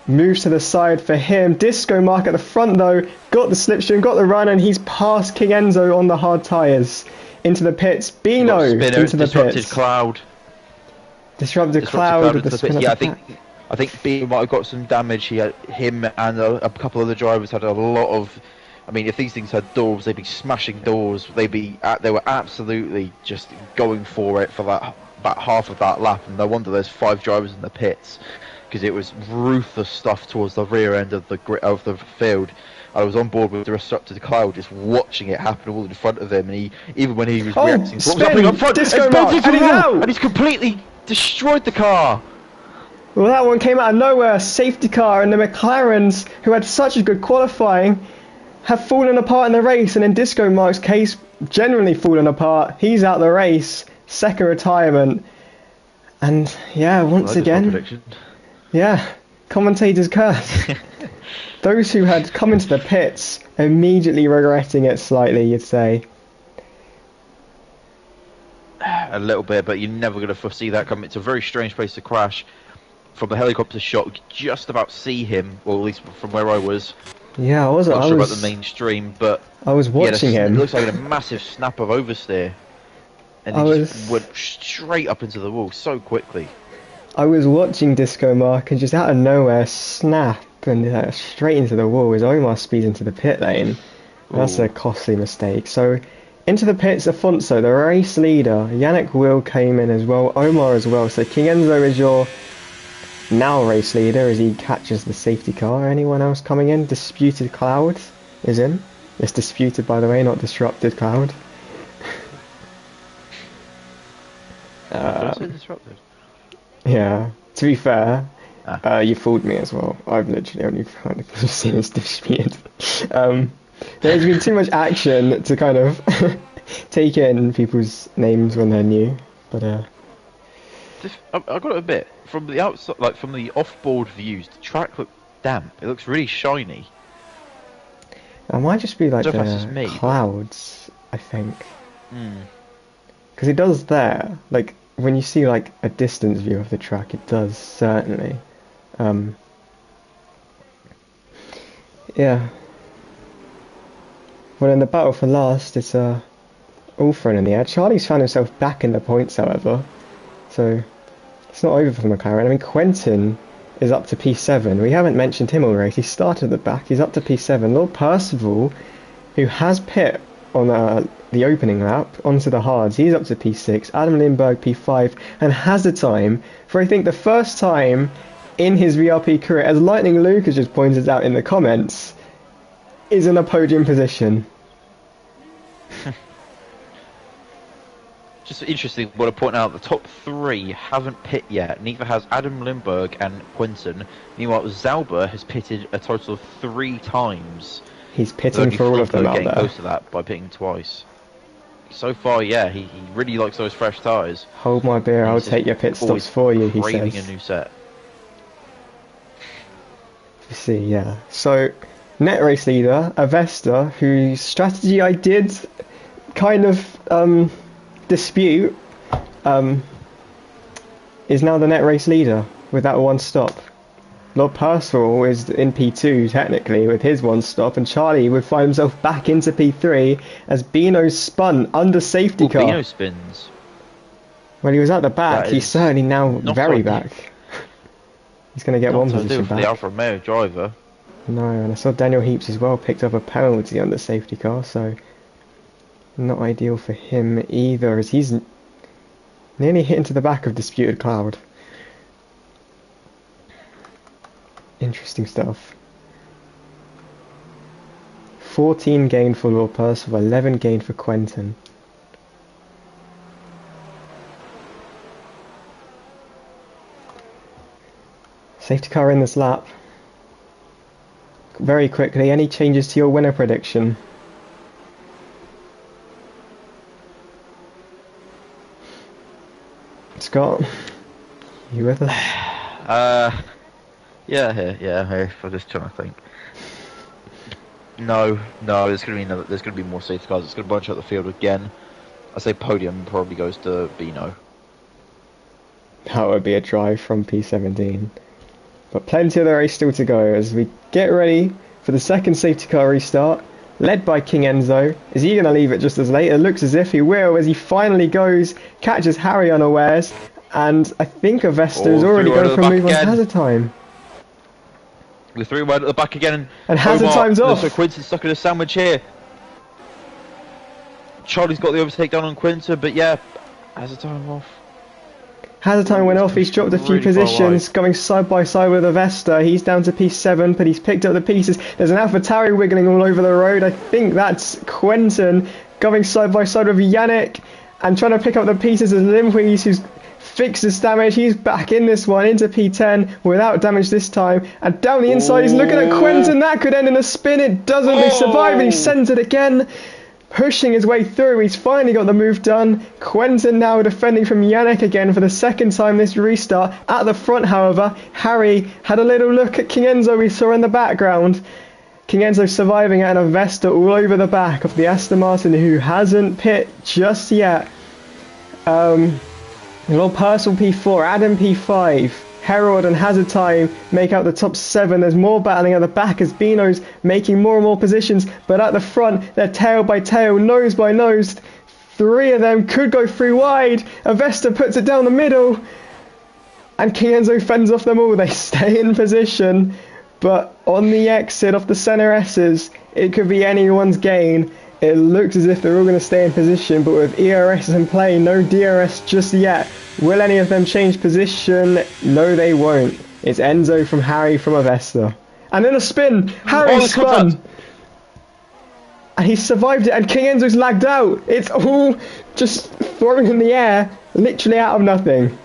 Speaker 2: moves to the side for him. Disco Mark at the front though, got the slipstream, got the run, and he's past King Enzo on the hard tyres into the pits. Bino into the pits. Disrupted cloud with the spin.
Speaker 1: Yeah, I think Bino might have got some damage. Him and a couple of the drivers had a lot of. I mean, if these things had doors, they'd be smashing doors. They were absolutely just going for it for about half of that lap, and no wonder there's 5 drivers in the pits, because it was ruthless stuff towards the rear end of the field. I was on board with the disrupted cloud, just watching it happen all in front of him, and even when he was reacting to what was happening up front,
Speaker 2: Disco Mark, and he's out,
Speaker 1: and he's completely destroyed the car.
Speaker 2: Well, that one came out of nowhere. Safety car, and the McLarens, who had such a good qualifying, have fallen apart in the race, and in Disco Mark's case, generally fallen apart. He's out the race, second retirement, and yeah, once again, yeah, commentators curse. Those who had come into the pits immediately regretting it slightly, you'd say.
Speaker 1: A little bit, but you're never going to foresee that coming. It's a very strange place to crash. From the helicopter shot, you could just about see him, or at least from where I was.
Speaker 2: Yeah, I wasn't.
Speaker 1: Not sure about the mainstream, but
Speaker 2: I was watching him.
Speaker 1: It looks like a massive snap of oversteer, and he just went straight up into the wall so quickly.
Speaker 2: I was watching Disco Mark, and just out of nowhere, snap, and straight into the wall as Omar speeds into the pit lane. That's a costly mistake. So Into the pits, Afonso, the race leader. Yannick Will came in as well, Omar as well. So King Enzo is your now race leader as he catches the safety car. Anyone else coming in? Disputed Cloud is in. It's disputed, by the way, not disrupted Cloud.
Speaker 1: Did I say disrupted?
Speaker 2: Yeah, to be fair,
Speaker 1: Ah.
Speaker 2: you fooled me as well. I've literally only kind of seen this disputed. There's been too much action to kind of take in people's names when they're new, but
Speaker 1: I got to admit, from the outside, like from the off-board views, the track looks damp. It looks really shiny.
Speaker 2: it might just be like
Speaker 1: I don't know if that's just
Speaker 2: the
Speaker 1: me,
Speaker 2: clouds, I think.
Speaker 1: Hmm.
Speaker 2: Because it does there, like when you see like a distance view of the track, it does certainly. Yeah. Well, in the battle for last, it's all thrown in the air. Charlie's found himself back in the points, however, so it's not over for McLaren. I mean, Quentin is up to P7. We haven't mentioned him already. He started at the back. He's up to P7. Lord Percival, who has pit on the opening lap onto the hards, he's up to P6. Adam Lindbergh P5 and has a time for I think the first time in his VRP career, as Lightning Lucas just pointed out in the comments, is in a podium position.
Speaker 1: Just interesting, want to point out the top three haven't pit yet. Neither has Adam Lindbergh and Quinton. Meanwhile, Zauber has pitted a total of 3 times.
Speaker 2: He's pitting for all of them out
Speaker 1: getting
Speaker 2: there.
Speaker 1: close to that by pitting twice. So far, yeah, he really likes those fresh tyres.
Speaker 2: Hold my beer, I'll take your pit stops for you, he
Speaker 1: Craving
Speaker 2: says.
Speaker 1: a new set.
Speaker 2: You see, yeah. So, net race leader, Avesta, whose strategy I did kind of dispute, is now the net race leader with that one stop. Lord Percival is in P2 technically with his one stop, and Charlie would find himself back into P3 as Bino spun under safety car.
Speaker 1: Bino spins.
Speaker 2: When he was at the back,
Speaker 1: That
Speaker 2: he's
Speaker 1: is
Speaker 2: certainly now
Speaker 1: not
Speaker 2: very
Speaker 1: ideal.
Speaker 2: back. He's going to get one position
Speaker 1: for
Speaker 2: back.
Speaker 1: the Alfa Romeo driver.
Speaker 2: No, and I saw Daniel Heaps as well picked up a penalty on the safety car, so not ideal for him either, as he's nearly hit into the back of Disputed Cloud. Interesting stuff. 14 gained for Lord Percival, 11 gained for Quentin. Safety car in this lap. Very quickly, any changes to your winner prediction? Scott, you with us?
Speaker 1: Yeah. I'm just trying to think. No. There's gonna be more safety cars. It's gonna bunch out the field again. I say podium probably goes to Bino.
Speaker 2: That would be a drive from P17. But plenty of the race still to go as we get ready for the second safety car restart, led by King Enzo. Is he going to leave it just as late? It looks as if he will, as he finally goes, catches Harry unawares, and I think Avesta is already going for a move on hazard time.
Speaker 1: The 3 wide at the back again,
Speaker 2: And hazard time's off.
Speaker 1: So Quinton's stuck in a sandwich here. Charlie's got the overtake down on Quinton, but yeah, hazard time off.
Speaker 2: Hazard time went off, he's dropped a few
Speaker 1: Really far
Speaker 2: positions,
Speaker 1: wide.
Speaker 2: going side by side with Avesta. He's down to P7, but he's picked up the pieces. There's an AlphaTauri wiggling all over the road. I think that's Quentin going side by side with Yannick and trying to pick up the pieces as Limwheeze, who's fixed his damage. He's back in this one, into P10 without damage this time. And down the inside, he's looking at Quentin. That could end in a spin. It doesn't. They survive, and he sends it again. Pushing his way through, he's finally got the move done. Quentin now defending from Yannick again for the second time this restart. At the front, however, Harry had a little look at King Enzo we saw in the background. King Enzo surviving at an Avesta all over the back of the Aston Martin, who hasn't pit just yet. Lord Percival P4, Adam P5. Herald and Hazard Time make out the top 7. There's more battling at the back as Bino's making more and more positions, but at the front, they're tail by tail, nose by nose. 3 of them could go through wide. Avesta puts it down the middle, and King Enzo fends off them all. They stay in position, but on the exit of the center S's, it could be anyone's gain. It looks as if they're all going to stay in position, but with ERS in play, no DRS just yet. Will any of them change position? No, they won't. It's Enzo from Harry from Avesta. And then a spin! Harry spun!
Speaker 1: Contact.
Speaker 2: And he survived it, and King Enzo's lagged out! It's all just thrown in the air, literally out of nothing.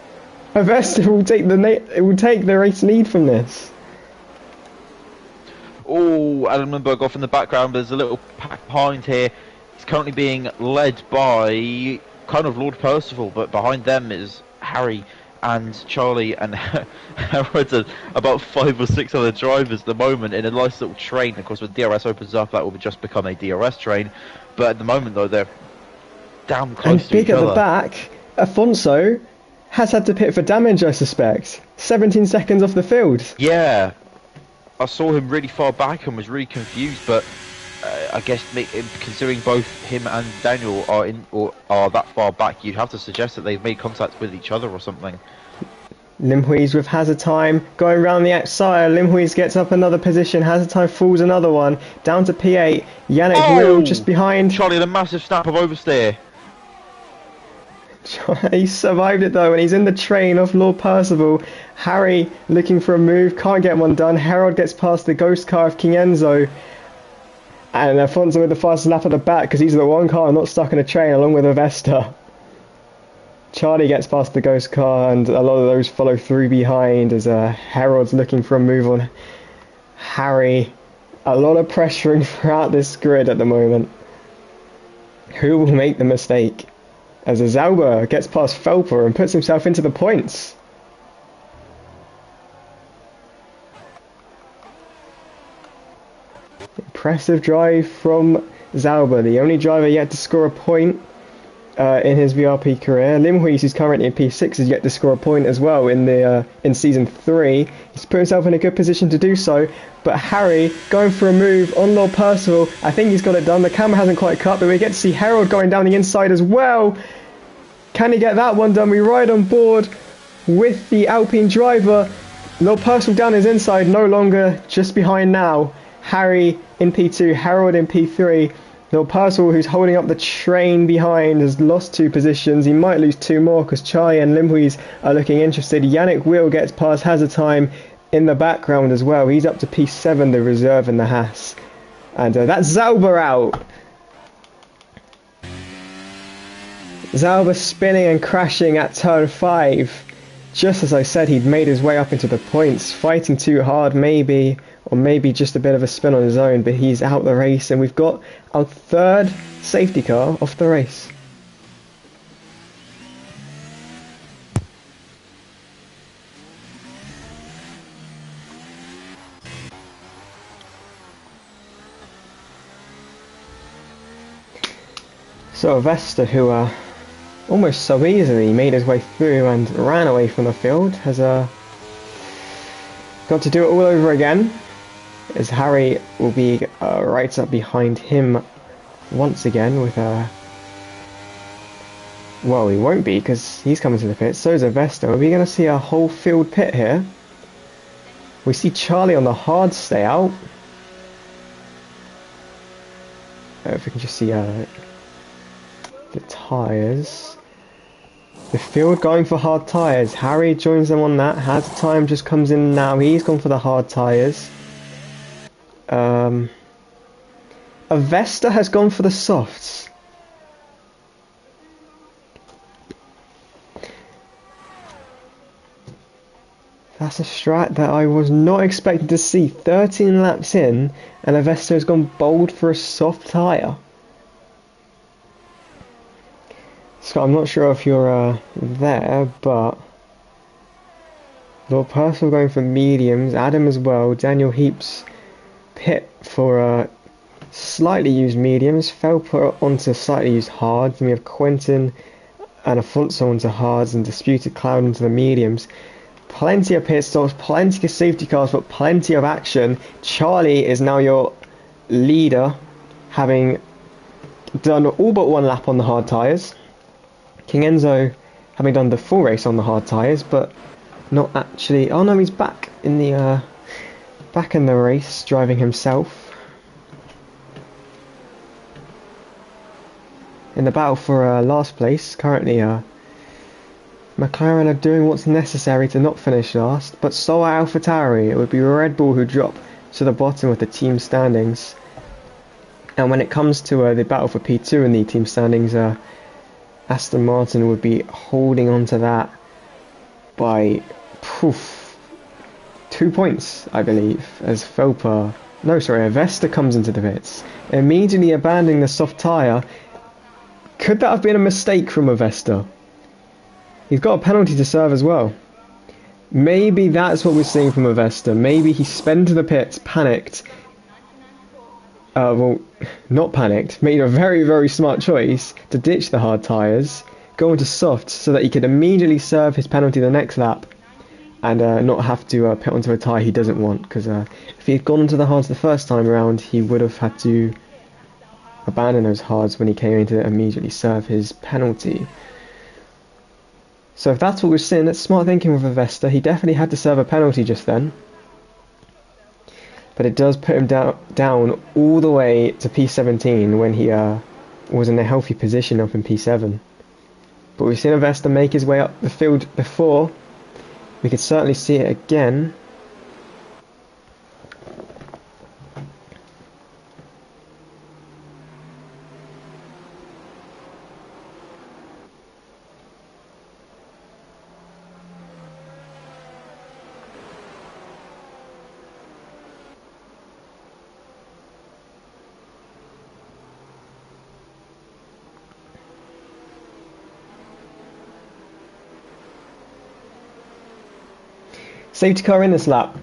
Speaker 2: Avesta will take the race lead from this.
Speaker 1: Oh, Adam Lindbergh off in the background. There's a little pack behind here. He's currently being led by kind of Lord Percival, but behind them is Harry and Charlie and about 5 or 6 other drivers at the moment in a nice little train. Of course, when DRS opens up, that will just become a DRS train. But at the moment, though, they're damn close
Speaker 2: and
Speaker 1: to each
Speaker 2: big at
Speaker 1: other.
Speaker 2: the back, Afonso has had to pit for damage, I suspect. 17 seconds off the field.
Speaker 1: Yeah, I saw him really far back and was really confused, but I guess considering both him and Daniel are that far back, you'd have to suggest that they've made contact with each other or something.
Speaker 2: Limhuis with hazard time going round the outside. Limhuis gets up another position. Hazard time falls another one down to P8. Yannick Will just behind.
Speaker 1: Charlie, the massive snap of oversteer.
Speaker 2: He survived it though, and he's in the train of Lord Percival. Harry looking for a move, can't get one done. Harold gets past the ghost car of King Enzo. And Afonso with the fastest lap at the back because he's the one car not stuck in a train along with Avesta. Charlie gets past the ghost car and a lot of those follow through behind as Harold's looking for a move on Harry. A lot of pressuring throughout this grid at the moment. Who will make the mistake? As Zauber gets past Felper and puts himself into the points. Impressive drive from Zauber, the only driver yet to score a point in his VRP career. Limhuis, who's currently in P6, has yet to score a point as well in Season 3. He's put himself in a good position to do so, but Harry going for a move on Lord Percival. I think he's got it done. The camera hasn't quite cut, but we get to see Harold going down the inside as well. Can he get that one done? We ride on board with the Alpine driver. Lord Percival down his inside, no longer just behind now. Harry in P2, Harold in P3. Lord Percival, who's holding up the train behind, has lost 2 positions. He might lose 2 more because Charlie and Limhuis are looking interested. Yannick Will gets past hazard time in the background as well. He's up to P7, the reserve in the Haas. And that's Zauber out. Zauber spinning and crashing at turn 5. Just as I said, he'd made his way up into the points, fighting too hard maybe, or maybe just a bit of a spin on his own, but he's out the race, and we've got our 3rd safety car off the race. So Avesta, who almost so easily made his way through and ran away from the field, has got to do it all over again, as Harry will be right up behind him once again with well, he won't be because he's coming to the pit, so is Avesta. Are we going to see a whole field pit here? We see Charlie on the hard stay out. If we can just see the tyres. The field going for hard tyres. Harry joins them on that. Hazard time just comes in now. He's gone for the hard tyres. Avesta has gone for the softs. That's a strat that I was not expecting to see. 13 laps in, and Avesta has gone bold for a soft tyre. Scott, I'm not sure if you're there, but Lord Percival going for mediums, Adam as well, Daniel Heaps pit for slightly used mediums, Felper onto slightly used hards, and we have Quentin and Afonso onto hards, and Disputed Cloud into the mediums. Plenty of pit stops, plenty of safety cars, but plenty of action. Charlie is now your leader, having done all but 1 lap on the hard tyres. King Enzo having done the full race on the hard tyres, but not actually. Oh no, he's back in the race, driving himself. in the battle for last place. Currently, McLaren are doing what's necessary to not finish last, but so are AlphaTauri. It would be Red Bull who drop to the bottom of the team standings. And when it comes to the battle for P2 in the team standings, Aston Martin would be holding on to that by 2 points, I believe, as Vesta comes into the pits, immediately abandoning the soft tyre. Could that have been a mistake from Vesta? He's got a penalty to serve as well. Maybe that's what we're seeing from Vesta. Maybe he sped to the pits, panicked. Well, not panicked, made a very, very smart choice to ditch the hard tyres, go into softs so that he could immediately serve his penalty the next lap and not have to pit onto a tyre he doesn't want. Because if he had gone into the hards the first time around, he would have had to abandon those hards when he came in to immediately serve his penalty. So if that's what we're seeing, that's smart thinking with Vesta. He definitely had to serve a penalty just then. But it does put him down all the way to P17 when he was in a healthy position up in P7. But we've seen Vesta make his way up the field before. We could certainly see it again. Safety car in this lap,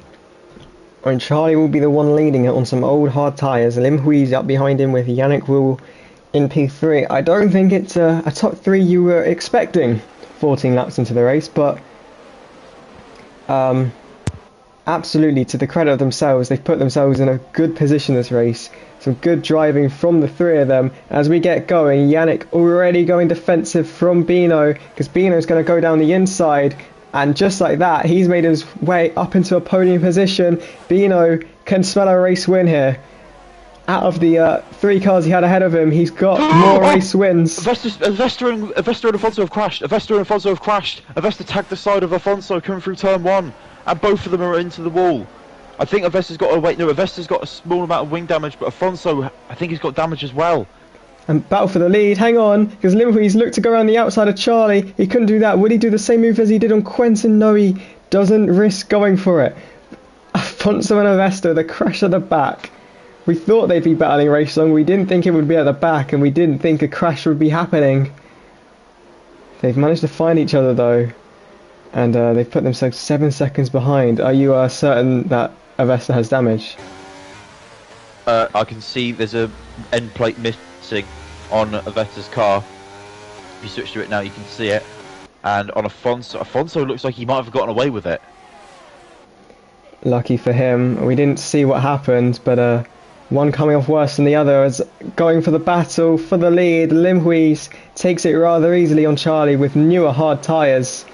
Speaker 2: and Charlie will be the one leading it on some old hard tyres. Limhui's up behind him with Yannick Will in P3. I don't think it's a top 3 you were expecting 14 laps into the race, but absolutely, to the credit of themselves, they've put themselves in a good position this race. Some good driving from the 3 of them. As we get going, Yannick already going defensive from Bino, because Bino's going to go down the inside. And just like that, he's made his way up into a podium position. Bino can smell a race win here. Out of the 3 cars he had ahead of him, he's got more race wins.
Speaker 1: Avesta and Afonso have crashed. Avesta tagged the side of Afonso coming through turn 1. And both of them are into the wall. I think Avesta's got Avesta's got a small amount of wing damage, but Afonso, I think he's got damage as well.
Speaker 2: And battle for the lead, hang on, because Limhui's looked to go around the outside of Charlie. He couldn't do that. Would he do the same move as he did on Quentin? No, he doesn't risk going for it. Afonso and Avesta, the crash at the back. We thought they'd be battling race long. We didn't think it would be at the back, and we didn't think a crash would be happening. They've managed to find each other though, and they've put themselves 7 seconds behind. Are you certain that Avesta has damage?
Speaker 1: I can see there's a end plate missing on Avesta's car. If you switch to it now, you can see it. And on Afonso looks like he might have gotten away with it.
Speaker 2: Lucky for him. We didn't see what happened, but one coming off worse than the other is going for the battle for the lead. Limhuis takes it rather easily on Charlie with newer hard tyres.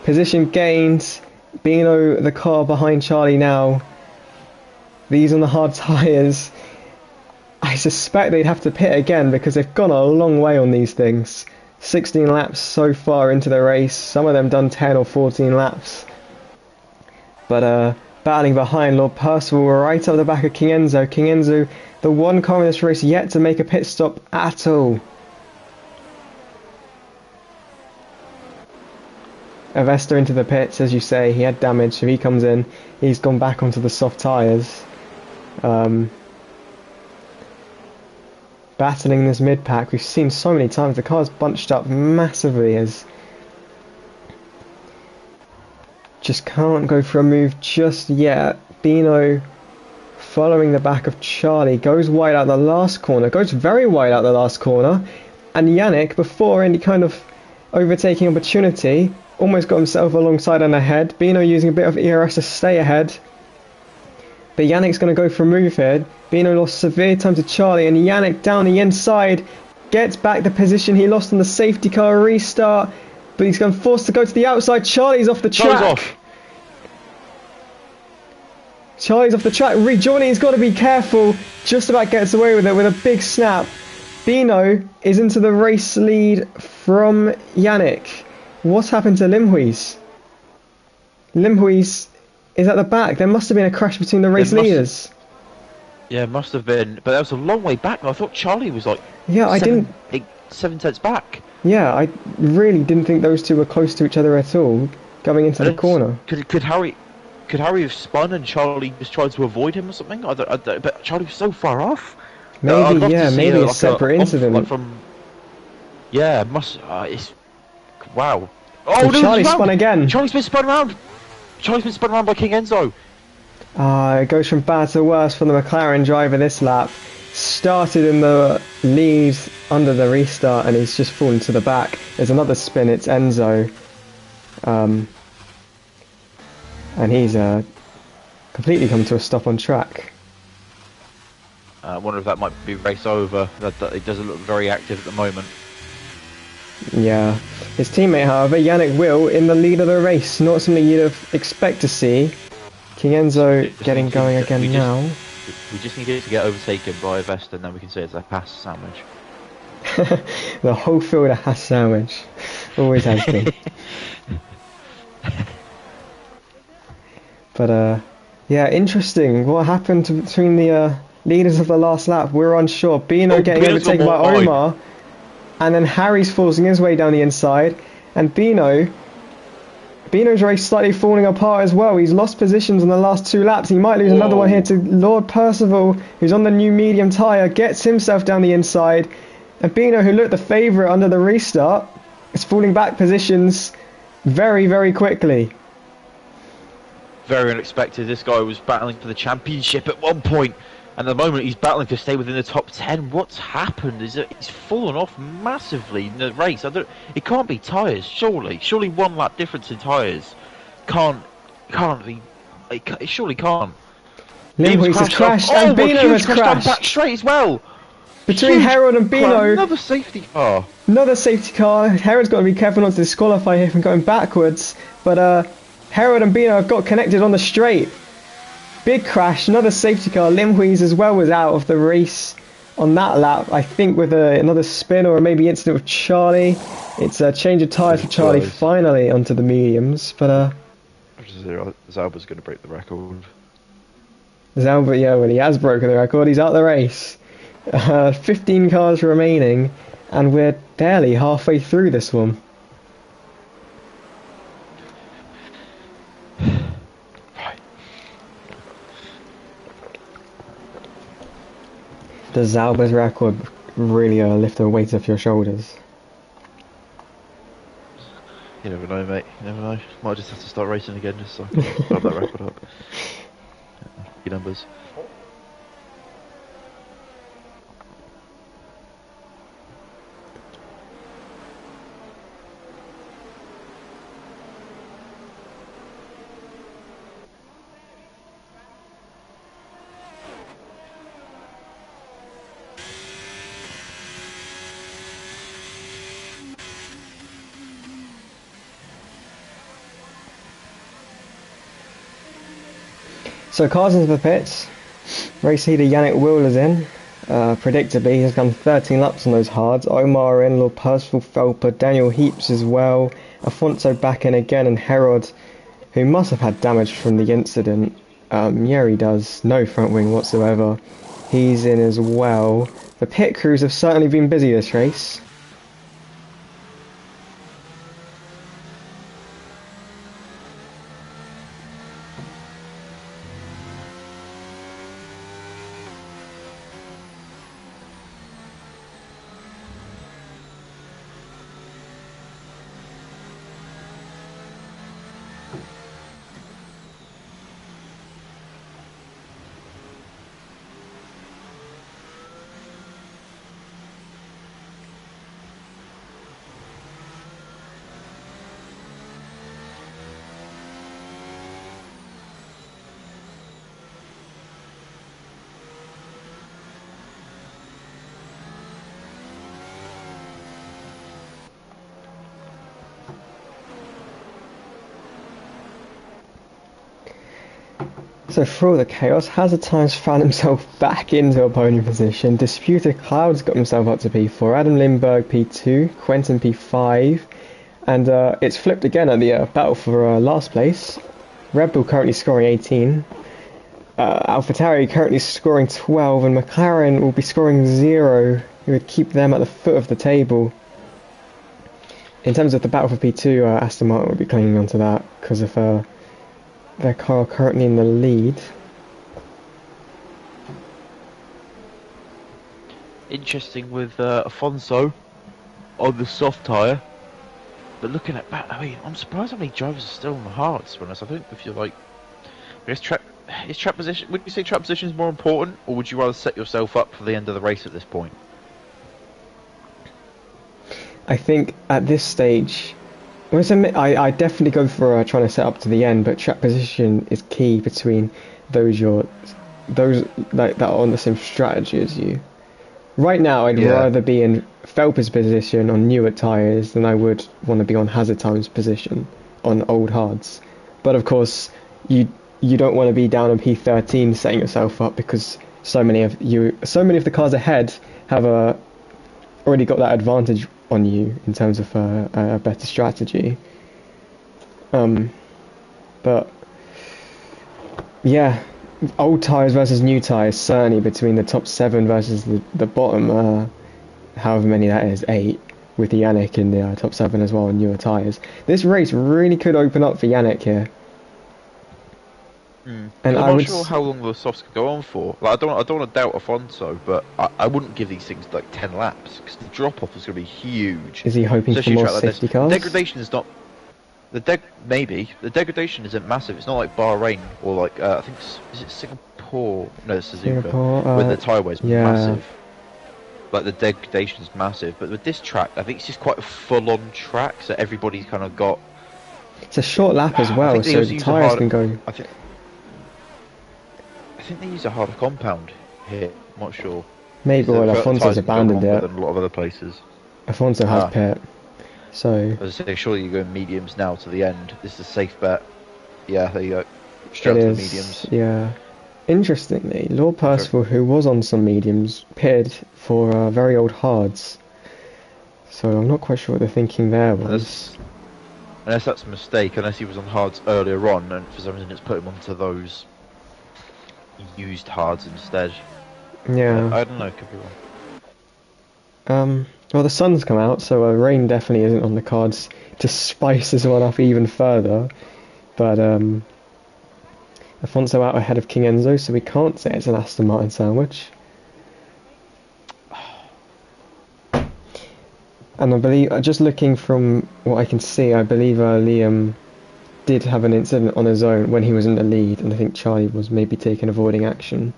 Speaker 2: Position gained. Bino, the car behind Charlie now. These on the hard tyres. I suspect they'd have to pit again because they've gone a long way on these things. 16 laps so far into the race. Some of them done 10 or 14 laps. But battling behind, Lord Percival right up the back of King Enzo. King Enzo, the one car in this race yet to make a pit stop at all. Avesta into the pits, as you say. He had damage, so he comes in. He's gone back onto the soft tyres. Battling this mid-pack, we've seen so many times. The car's bunched up massively as just can't go for a move just yet. Bino following the back of Charlie, goes wide out the last corner, goes very wide out the last corner, and Yannick, before any kind of overtaking opportunity, almost got himself alongside and ahead. Bino using a bit of ERS to stay ahead, but Yannick's going to go for a move here. Bino lost severe time to Charlie, and Yannick down the inside gets back the position he lost on the safety car restart, but he's going forced to go to the outside. Charlie's off the track. Charlie's off the track. Rejoining, he's got to be careful. Just about gets away with it with a big snap. Bino is into the race lead from Yannick. What's happened to Limhuis? Limhuis is at the back. There must have been a crash between the race leaders.
Speaker 1: Yeah, must have been. But that was a long way back. I thought Charlie was like
Speaker 2: Yeah, I didn't.
Speaker 1: 7 tenths back.
Speaker 2: Yeah, I really didn't think those two were close to each other at all going into the corner.
Speaker 1: Could Harry have spun and Charlie just tried to avoid him or something? I don't, but Charlie was so far off.
Speaker 2: Maybe, yeah, maybe a
Speaker 1: like
Speaker 2: separate incident.
Speaker 1: Like from, yeah, it's wow. Oh
Speaker 2: well,
Speaker 1: no,
Speaker 2: Charlie spun again.
Speaker 1: Charlie's been spun around. Charlie's been spun around by King Enzo.
Speaker 2: It goes from bad to worse for the McLaren driver this lap. Started in the lead under the restart and he's just fallen to the back. There's another spin, it's Enzo. And he's completely come to a stop on track.
Speaker 1: I wonder if that might be race over. That it doesn't look very active at the moment.
Speaker 2: Yeah. His teammate, however, Yannick Will, in the lead of the race. Not something you'd have expect to see. King Enzo getting going again now.
Speaker 1: We just need it to get overtaken by Vesta and then we can say it's a Haas sandwich.
Speaker 2: The whole field a Haas sandwich. Always has been. But yeah, interesting. What happened between the leaders of the last lap? We're unsure. Bino getting overtaken by Omar. And then Harry's forcing his way down the inside. And Bino's race slightly falling apart as well. He's lost positions in the last 2 laps. He might lose another one here to Lord Percival, who's on the new medium tyre, gets himself down the inside. And Bino, who looked the favourite under the restart, is falling back positions very, very quickly.
Speaker 1: Very unexpected. This guy was battling for the championship at one point, and at the moment he's battling to stay within the top 10. What's happened is that he's fallen off massively in the race. It can't be tyres, surely. Surely 1 lap difference in tyres can't be. It surely can't.
Speaker 2: Limhuis has crashed, and Bino has crashed.
Speaker 1: Back straight as well.
Speaker 2: Between Herod and Bino.
Speaker 1: Another safety car.
Speaker 2: Another safety car. Herod's got to be careful not to disqualify here from going backwards. But Herod and Bino have got connected on the straight. Big crash, another safety car. Limhuis as well was out of the race on that lap. I think with another spin or maybe incident with Charlie. It's a change of tyres for Charlie finally onto the mediums. But
Speaker 1: Zalba's going to break the record.
Speaker 2: Zalba, yeah, well he has broken the record. He's out of the race. 15 cars remaining, and we're barely halfway through this one. Does Zalba's record really lift the weight off your shoulders?
Speaker 1: You never know, mate. You never know. Might just have to start racing again just so I can have that record up. Your numbers.
Speaker 2: So cars into the pits. Race leader Yannick Will is in. Predictably, he's done 13 laps on those hards. Omar in, Lord Percival, Felper, Daniel Heaps as well. Afonso back in again, and Herod, who must have had damage from the incident. Yeah, he does. No front wing whatsoever. He's in as well. The pit crews have certainly been busy this race. So through all the chaos, Hazard Times found himself back into a podium position. Disputed Clouds got himself up to P4. Adam Lindbergh P2. Quentin P5. And it's flipped again at the battle for last place. Red Bull currently scoring 18. AlphaTauri currently scoring 12. And McLaren will be scoring 0. It would keep them at the foot of the table. In terms of the battle for P2, Aston Martin will be clinging on to that because of their car currently in the lead.
Speaker 1: Interesting with Afonso on the soft tyre. But looking at that, I mean, I'm surprised how many drivers are still on the hards. To be honest, I think if you're like, I guess track position. Would you say track position is more important, or would you rather set yourself up for the end of the race at this point?
Speaker 2: I think at this stage, I definitely go for trying to set up to the end, but track position is key between those that are on the same strategy as you. Right now, I'd rather be in Phelps' position on newer tyres than I would want to be on Hazard Time's position on old hards. But of course, you don't want to be down on P13 setting yourself up because so many of the cars ahead have already got that advantage on you in terms of a better strategy. But yeah, old tyres versus new tyres, certainly between the top 7 versus the bottom, however many that is, 8, with Yannick in the top 7 as well on newer tyres. This race really could open up for Yannick here.
Speaker 1: And I'm not sure how long the softs could go on for. Like, I don't want to doubt Afonso, but I wouldn't give these things like 10 laps because the drop off is going to be huge.
Speaker 2: Is he hoping for more safety cars?
Speaker 1: Degradation is not. Maybe the degradation isn't massive. It's not like Bahrain or like I think is it Singapore? No, it's Suzuka. When the tyre weight's massive. Like the degradation is massive, but with this track, I think it's just quite a full-on track. So everybody's kind of got.
Speaker 2: It's a short lap as well, so the tyres can go.
Speaker 1: I think they use a harder compound here. I'm not sure.
Speaker 2: Maybe Afonso's abandoned it.
Speaker 1: Than a lot of other places.
Speaker 2: Afonso has pit, so.
Speaker 1: As I say, surely you're going mediums now to the end. This is a safe bet. Yeah, there you go. Straight to the mediums.
Speaker 2: Yeah. Interestingly, Lord Percival, who was on some mediums, pitted for very old hards. So I'm not quite sure what the thinking there was.
Speaker 1: Unless that's a mistake, unless he was on hards earlier on, and for some reason it's put him onto those used hards instead.
Speaker 2: Yeah.
Speaker 1: I don't know, could be wrong.
Speaker 2: Well, the sun's come out, so rain definitely isn't on the cards to spice this one up even further. But Afonso out ahead of King Enzo, so we can't say it's an Aston Martin sandwich. And I believe, just looking from what I can see, I believe Liam did have an incident on his own when he was in the lead, and I think Charlie was maybe avoiding action.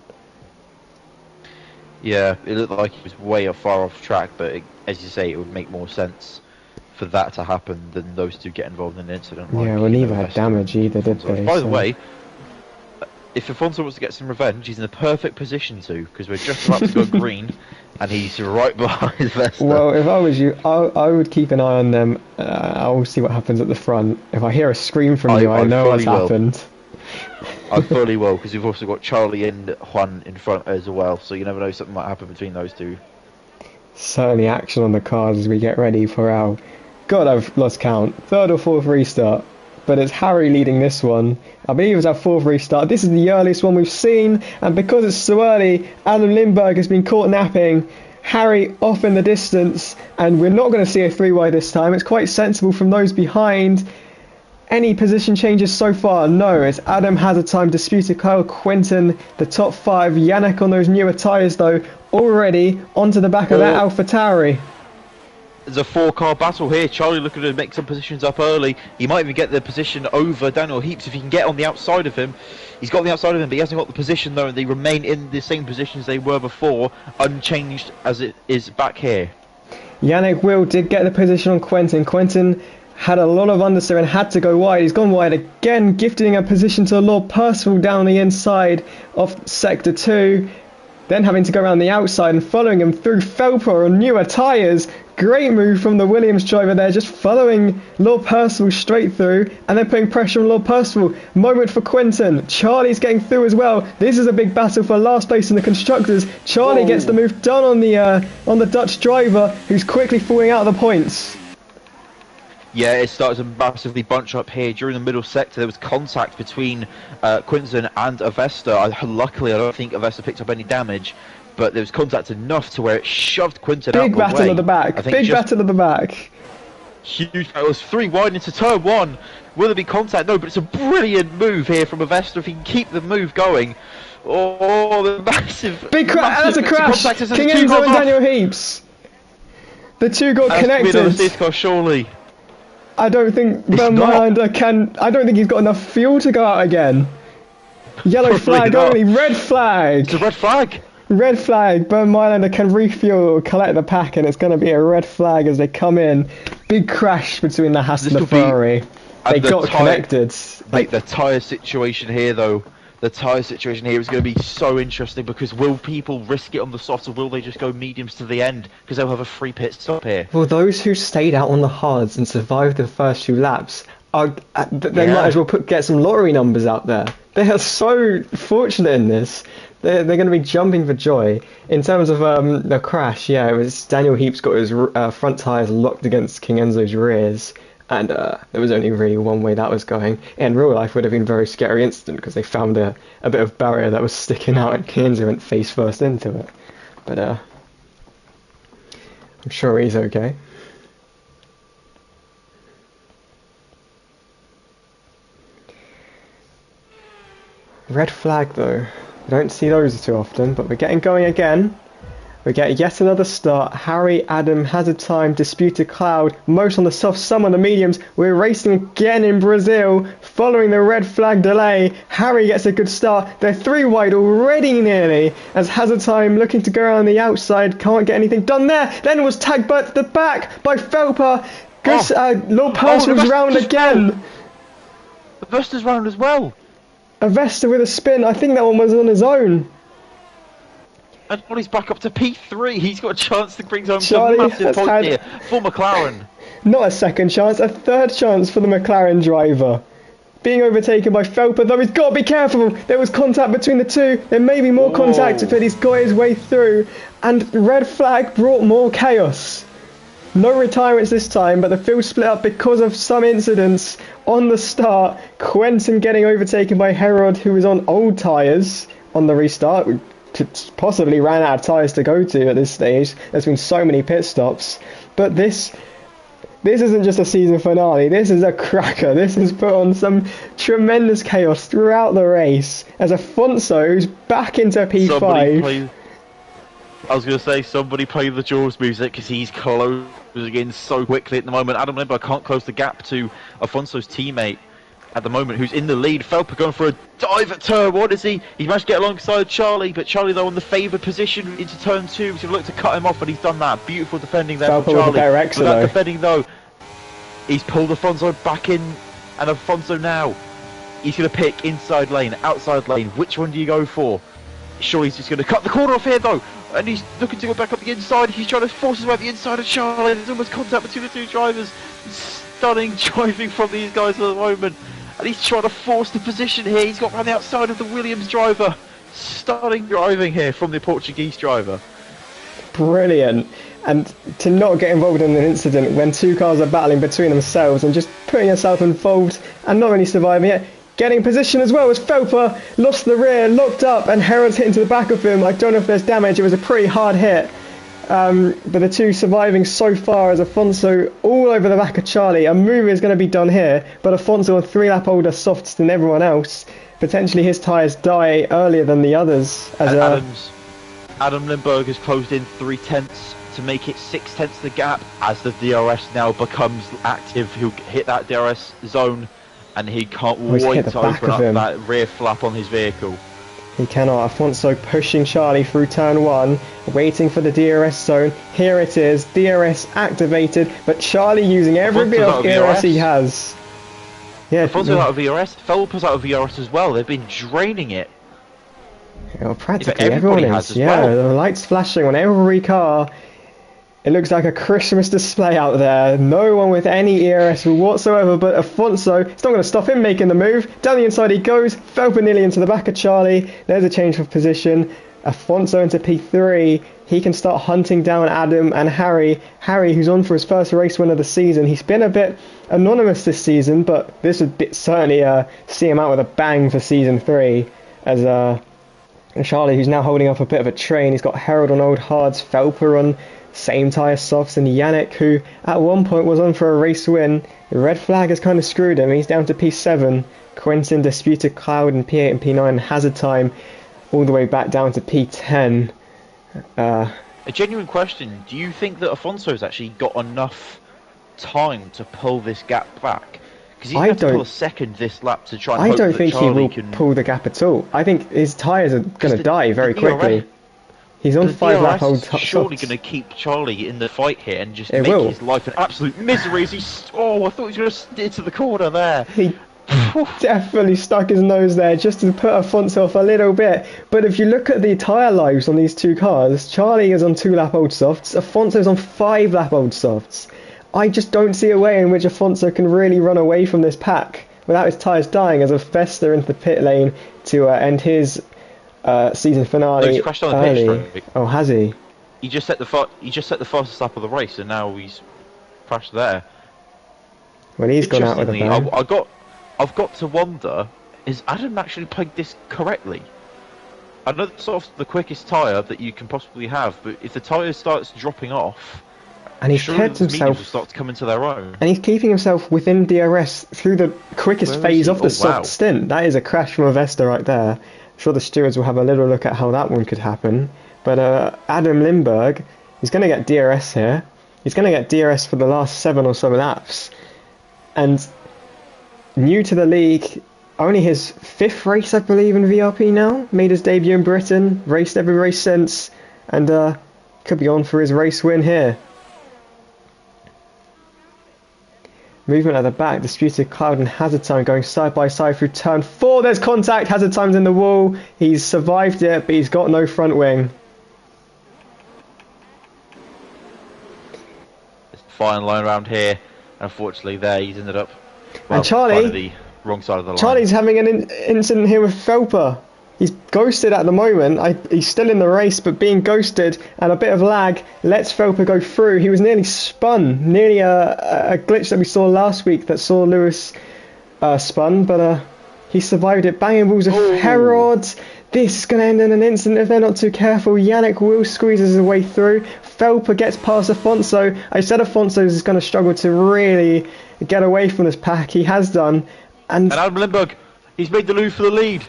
Speaker 1: Yeah, it looked like he was way far off track, but as you say, it would make more sense for that to happen than those two get involved in an incident.
Speaker 2: Yeah, well, neither had damage either, did they?
Speaker 1: By the way, if Afonso wants to get some revenge, he's in the perfect position to, because we're just about to go green, and he's right behind Vesta.
Speaker 2: Well, if I was you, I would keep an eye on them. I'll see what happens at the front. If I hear a scream from you, I know what's happened.
Speaker 1: I fully will, because we've also got Charlie and Juan in front as well, so you never know, something might happen between those two.
Speaker 2: Certainly action on the cards as we get ready for our, God, I've lost count, 3rd or 4th restart. But it's Harry leading this one. I believe it's our 4th restart. This is the earliest one we've seen, and because it's so early, Adam Lindbergh has been caught napping. Harry off in the distance, and we're not going to see a 3-way this time. It's quite sensible from those behind. Any position changes so far? No. It's Adam Hazard Time, Disputed Kyle, Quentin, the top 5. Yannick on those newer tyres though, already onto the back of that AlphaTauri.
Speaker 1: There's a 4-car battle here. Charlie looking to make some positions up early. He might even get the position over Daniel Heaps if he can get on the outside of him. He's got on the outside of him, but he hasn't got the position though, and they remain in the same positions they were before, unchanged as it is back here.
Speaker 2: Yannick Will did get the position on Quentin. Quentin had a lot of understeer and had to go wide. He's gone wide again, gifting a position to Lord Percival down the inside of Sector 2. Then having to go around the outside and following him through Felper on newer tyres. Great move from the Williams driver there, just following Lord Percival straight through and then putting pressure on Lord Percival. Moment for Quinton. Charlie's getting through as well. This is a big battle for last place in the constructors. Charlie gets the move done on the Dutch driver, who's quickly falling out of the points.
Speaker 1: Yeah, it started to massively bunch up here. During the middle sector, there was contact between Quinton and Avesta. Luckily, I don't think Avesta picked up any damage, but there was contact enough to where it shoved Quinton out of the way.
Speaker 2: Big battle at the back. Big battle at the back.
Speaker 1: Huge battle. It was 3 wide into turn 1. Will there be contact? No, but it's a brilliant move here from Avesta if he can keep the move going. Oh, the massive...
Speaker 2: Big crash. That's a crash. King Enzo and Daniel Heaps. The two got connected.
Speaker 1: Surely.
Speaker 2: I don't think Vermeilander can... I don't think he's got enough fuel to go out again. Yellow flag only. Red flag.
Speaker 1: It's a red flag.
Speaker 2: Red flag. Vermeilander can refuel, collect the pack, and it's going to be a red flag as they come in. Big crash between the Haas and the Ferrari. They got connected.
Speaker 1: Like the tyre situation here, though. The tyre situation here is going to be so interesting because will people risk it on the softs or will they just go mediums to the end because they'll have a free pit stop here?
Speaker 2: Well, those who stayed out on the hards and survived the first few laps, they might as well get some lottery numbers out there. They are so fortunate in this. They're going to be jumping for joy. In terms of the crash, yeah, it was Daniel Heaps got his front tyres locked against King Enzo's rears. And there was only really one way that was going. In real life, it would have been a very scary incident because they found a bit of barrier that was sticking out and Kenzo went face first into it. But I'm sure he's okay. Red flag though. We don't see those too often, but we're getting going again. We get yet another start. Harry, Adam, Hazard Time, Disputed Cloud, most on the soft, some on the mediums. We're racing again in Brazil, following the red flag delay. Harry gets a good start. They're 3 wide already nearly, as Hazard Time looking to go around the outside, can't get anything done there. Then was tagged back at the back by Felper. Lord Percival's round again.
Speaker 1: Avesta's round as well.
Speaker 2: Avesta with a spin. I think that one was on his own.
Speaker 1: And Charlie's back up to P3. He's got a chance to bring home some massive point here for McLaren.
Speaker 2: Not a second chance, a third chance for the McLaren driver. Being overtaken by Felper, though he's got to be careful. There was contact between the two. There may be more contact, but he's got his way through. And red flag brought more chaos. No retirements this time, but the field split up because of some incidents on the start. Quentin getting overtaken by Herod, who was on old tyres on the restart. Possibly ran out of tyres to go to at this stage. There's been so many pit stops. But this isn't just a season finale. This is a cracker. This has put on some tremendous chaos throughout the race. As Afonso, who's back into P5.
Speaker 1: I was going to say, somebody play the Jaws music because he's closing in so quickly at the moment. Adam Limbo can't close the gap to Afonso's teammate at the moment, who's in the lead. Felper going for a dive at turn 1, is he? He managed to get alongside Charlie, but Charlie, though, on the favoured position into turn 2. He's going to look to cut him off, and he's done that. Beautiful defending there from Charlie. Without defending, though, he's pulled Afonso back in, and Afonso now, he's going to pick inside lane, outside lane. Which one do you go for? Sure, he's just going to cut the corner off here, though, and he's looking to go back up the inside. He's trying to force his way up the inside of Charlie. There's almost contact between the two drivers. Stunning driving from these guys at the moment. And he's trying to force the position here. He's got around the outside of the Williams driver. Stunning driving here from the Portuguese driver.
Speaker 2: Brilliant. And to not get involved in an incident when two cars are battling between themselves and just putting yourself involved and not only surviving it, getting position as well as Felper lost the rear, locked up, and Herod's hit into the back of him. I don't know if there's damage. It was a pretty hard hit. But the two surviving so far as Afonso all over the back of Charlie. A move is going to be done here, but Afonso, a 3-lap older softs than everyone else. Potentially his tyres die earlier than the others.
Speaker 1: Adam Lindbergh has closed in 3/10 to make it 6/10 the gap as the DRS now becomes active. He'll hit that DRS zone and he can't wait to open up that rear flap on his vehicle.
Speaker 2: He cannot. Afonso pushing Charlie through turn 1, waiting for the DRS zone. Here it is, DRS activated, but Charlie using every bit of DRS he has. Yeah,
Speaker 1: Afonso's out of VRS, Felper's out of VRS as well. They've been draining it.
Speaker 2: Well, practically everyone is. Yeah, the lights flashing on every car. It looks like a Christmas display out there. No one with any ERS whatsoever, but Afonso, it's not going to stop him making the move. Down the inside he goes. Felper nearly into the back of Charlie. There's a change of position. Afonso into P3. He can start hunting down Adam and Harry. Harry, who's on for his first race win of the season. He's been a bit anonymous this season, but this would certainly see him out with a bang for season 3. As Charlie, who's now holding up a bit of a train. He's got Harold on old hards, Felper on same tyre softs, and Yannick, who at one point was on for a race win. The red flag has kind of screwed him. He's down to P7. Quentin, Disputed Cloud, and P8 and P9 Hazard Time all the way back down to P10.
Speaker 1: A genuine question: do you think that Afonso's actually got enough time to pull this gap back? Because he's going to pull a second this lap to try and hope
Speaker 2: don't
Speaker 1: that
Speaker 2: think
Speaker 1: Charlie
Speaker 2: he will pull the gap at all. I think his tyres are going to die very quickly. He's on 5 lap old
Speaker 1: softs. Surely going to keep Charlie in the fight here and just make his life an absolute misery. As he's, I thought he was going to steer to the corner there.
Speaker 2: He definitely stuck his nose there just to put Afonso off a little bit. But if you look at the tyre lives on these two cars, Charlie is on 2 lap old softs, Afonso's on 5 lap old softs. I just don't see a way in which Afonso can really run away from this pack without his tyres dying as a Fester into the pit lane to end his season finale.
Speaker 1: He's crashed on the pit straight.
Speaker 2: Oh, has he?
Speaker 1: He just set the fastest lap of the race, and now he's crashed there.
Speaker 2: Well, he's gone out with a bang.
Speaker 1: I've got to wonder: is Adam actually pegged this correctly? I know it's sort of the quickest tyre that you can possibly have, but if the tyre starts dropping off,
Speaker 2: and he's kept himself
Speaker 1: will start to come into their own.
Speaker 2: And he's keeping himself within DRS through the quickest phase of the soft stint. That is a crash from a Vesta right there. I'm sure the stewards will have a little look at how that one could happen. But Adam Lindberg, he's going to get DRS here. He's going to get DRS for the last 7 or so laps. And new to the league, only his 5th race, I believe, in VRP now. Made his debut in Britain, raced every race since, and could be on for his race win here. Movement at the back, Disputed Cloud and Hazard Time going side by side through turn 4. There's contact, Hazard Time's in the wall. He's survived it, but he's got no front wing.
Speaker 1: Fine line around here. Unfortunately, there he's ended up. Well,
Speaker 2: and Charlie,
Speaker 1: the wrong side of the line.
Speaker 2: Charlie's having an incident here with Felper. He's ghosted at the moment. He's still in the race, but being ghosted and a bit of lag lets Felper go through. He was nearly spun, nearly a glitch that we saw last week that saw Lewis spun, but he survived it. Banging balls of Herod. This is going to end in an instant if they're not too careful. Yannick will squeezes his way through. Felper gets past Afonso. I said Afonso is going to struggle to really get away from this pack. He has done. And
Speaker 1: Adam Lindberg, he's made the move for the lead.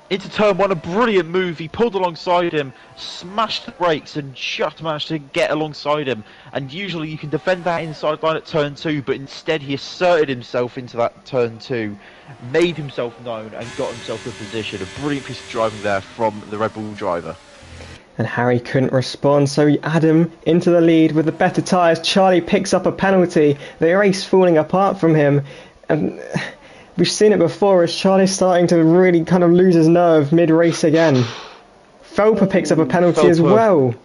Speaker 1: Into turn 1, a brilliant move. He pulled alongside him, smashed the brakes, and just managed to get alongside him. And usually you can defend that inside line at turn 2, but instead he asserted himself into that turn 2, made himself known, and got himself a position. A brilliant piece of driving there from the Red Bull driver.
Speaker 2: And Harry couldn't respond, so Adam into the lead with the better tyres. Charlie picks up a penalty. The race falling apart from him. And we've seen it before as Charlie's starting to really kind of lose his nerve mid-race again. Felper picks up a penalty as well.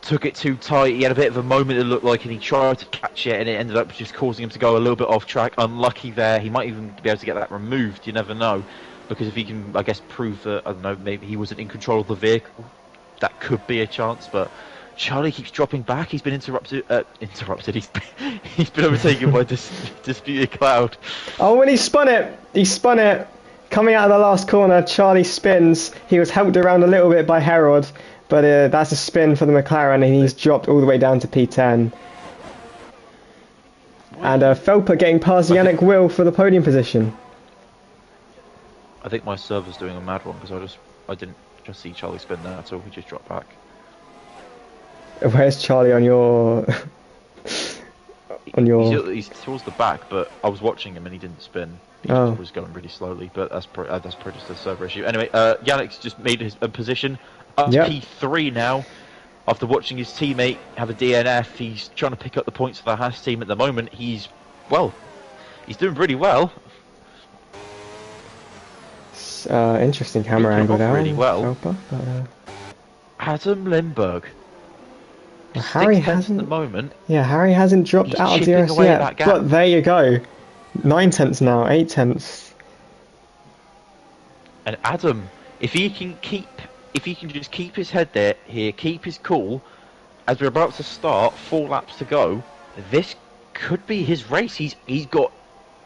Speaker 1: Took it too tight. He had a bit of a moment, it looked like, and he tried to catch it, and it ended up just causing him to go a little bit off track. Unlucky there. He might even be able to get that removed. You never know. Because if he can, I guess, prove that, I don't know, maybe he wasn't in control of the vehicle, that could be a chance. But Charlie keeps dropping back. He's been interrupted. He's been overtaken by Disputed Cloud.
Speaker 2: Oh, when he spun it. Coming out of the last corner, Charlie spins. He was helped around a little bit by Herod, but that's a spin for the McLaren, and he's dropped all the way down to P10. And Felper getting past Yannick Will for the podium position.
Speaker 1: I think my server's doing a mad one because I didn't just see Charlie spin there at all. He just dropped back.
Speaker 2: Where's Charlie on your?
Speaker 1: He's towards the back, but I was watching him and he didn't spin. He just was going really slowly, but that's probably just a server issue. Anyway, Yannick's just made his position up to P3 now. After watching his teammate have a DNF, he's trying to pick up the points for the Haas team at the moment. He's doing pretty well.
Speaker 2: Interesting camera angle there.
Speaker 1: Really well. Adam Lindberg.
Speaker 2: Harry
Speaker 1: 6 tenths at
Speaker 2: hasn't.
Speaker 1: the moment.
Speaker 2: Yeah, Harry hasn't dropped
Speaker 1: He's
Speaker 2: out of
Speaker 1: chipping
Speaker 2: DRS
Speaker 1: away at
Speaker 2: yet.
Speaker 1: that gap.
Speaker 2: But there you go. 9 tenths now, 8 tenths.
Speaker 1: And Adam, if he can just keep his head there, here, keep his cool, as we're about to start, 4 laps to go, this could be his race. He's got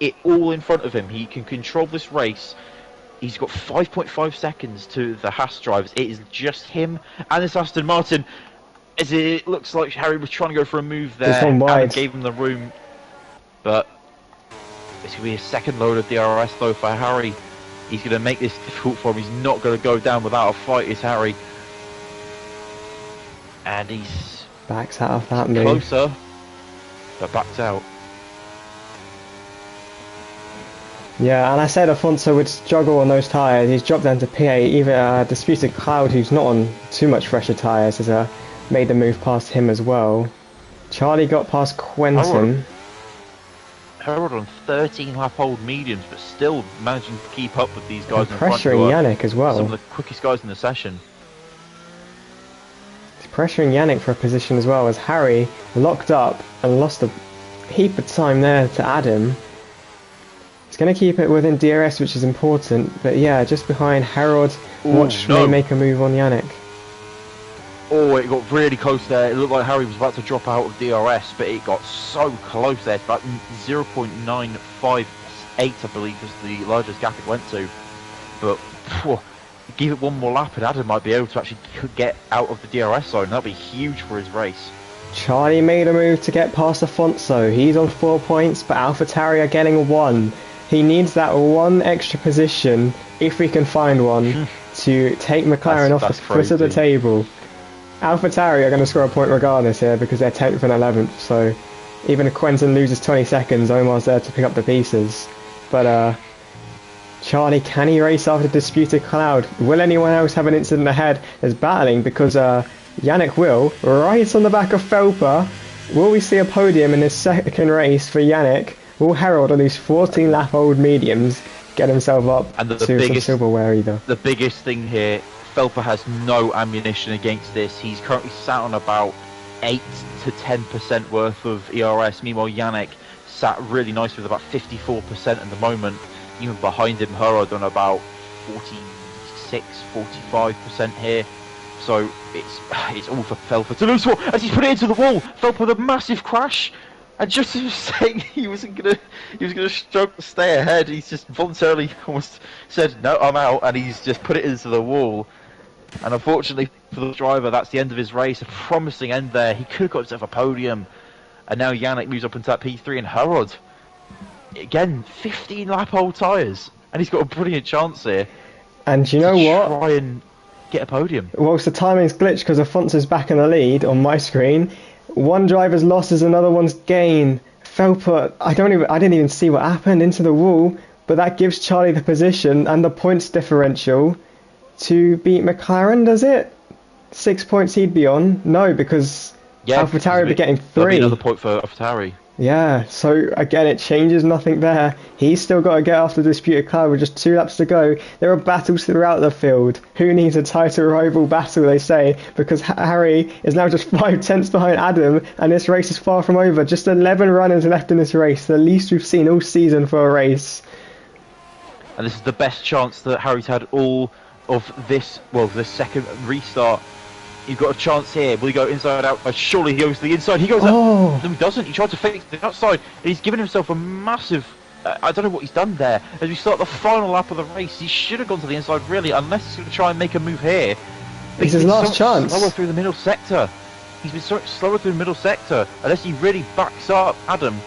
Speaker 1: it all in front of him. He can control this race. He's got 5.5 seconds to the Haas drivers. It is just him and this Aston Martin. As it looks like Harry was trying to go for a move there.
Speaker 2: Just gone wide.
Speaker 1: Adam gave him the room, but it's going to be a second load of DRS though for Harry. He's going to make this difficult for him. He's not going to go down without a fight, is Harry. And he's
Speaker 2: Backs out of that move.
Speaker 1: closer, but backs out.
Speaker 2: Yeah, and I said Alfonso would struggle on those tyres. He's dropped down to P8. Even Disputed Cloud, who's not on too much fresher tyres, has made the move past him as well. Charlie got past Quentin.
Speaker 1: Harold on 13 lap old mediums, but still managing to keep up with these guys
Speaker 2: And
Speaker 1: in front.
Speaker 2: pressuring Yannick as well.
Speaker 1: Some of the quickest guys in the session.
Speaker 2: He's pressuring Yannick for a position as well, as Harry locked up and lost a heap of time there to Adam. He's going to keep it within DRS, which is important, but yeah, just behind Harold. Watch may make a move on Yannick.
Speaker 1: Oh, it got really close there. It looked like Harry was about to drop out of DRS, but it got so close there. It's about 0.958, I believe, was the largest gap it went to. But give it one more lap, and Adam might be able to actually get out of the DRS zone. That'd be huge for his race.
Speaker 2: Charlie made a move to get past Alfonso. He's on 4 points, but AlphaTauri are getting 1. He needs that one extra position, if we can find one, to take McLaren off the foot of the table. AlphaTauri are going to score a point regardless here because they're 10th and 11th, so even if Quentin loses 20 seconds, Omar's there to pick up the pieces. But Charlie, can he race after Disputed Cloud? Will anyone else have an incident ahead? There's battling because Yannick will, right on the back of Felper. Will we see a podium in this second race for Yannick? Will Harold on these 14 lap old mediums get himself up
Speaker 1: and
Speaker 2: to some silverware either?
Speaker 1: The biggest thing here, Felper has no ammunition against this. He's currently sat on about 8 to 10% worth of ERS. Meanwhile, Yannick sat really nice with about 54% at the moment. Even behind him, Harold on about 46, 45% here. So it's all for Felper to lose for as he's put it into the wall. Felper with a massive crash. And just as he was saying he was gonna struggle to stay ahead, he's just voluntarily almost said, no, I'm out, and he's just put it into the wall. And unfortunately for the driver, that's the end of his race. A promising end there. He could have got himself a podium. And now Yannick moves up into that P3, and Harold, again, 15 lap old tyres. And he's got a brilliant chance here.
Speaker 2: And you know what?
Speaker 1: Try and get a podium.
Speaker 2: Whilst the timing's glitched because Afonso's back in the lead on my screen, one driver's loss is another one's gain. Felper, I didn't even see what happened into the wall, but that gives Charlie the position and the points differential to beat McLaren, does it? 6 points he'd be on? No, because AlphaTauri would be getting 3.
Speaker 1: That'll be another point for AlphaTauri.
Speaker 2: Yeah, so again, it changes nothing there. He's still got to get after the Disputed Cloud with just 2 laps to go. There are battles throughout the field. Who needs a title rival battle, they say, because Harry is now just 5 tenths behind Adam, and this race is far from over. Just 11 runners left in this race, the least we've seen all season for a race.
Speaker 1: And this is the best chance that Harry's had all of this, well, this second restart. You've got a chance here. Will he go inside out? Surely he goes to the inside. He goes out. No, he doesn't. He tried to fake the outside. And he's given himself a massive... I don't know what he's done there. As we start the final lap of the race, he should have gone to the inside, really, unless he's going to try and make a move here.
Speaker 2: It's his last chance.
Speaker 1: Slower through the middle sector. He's been so slower through the middle sector, unless he really backs up Adam.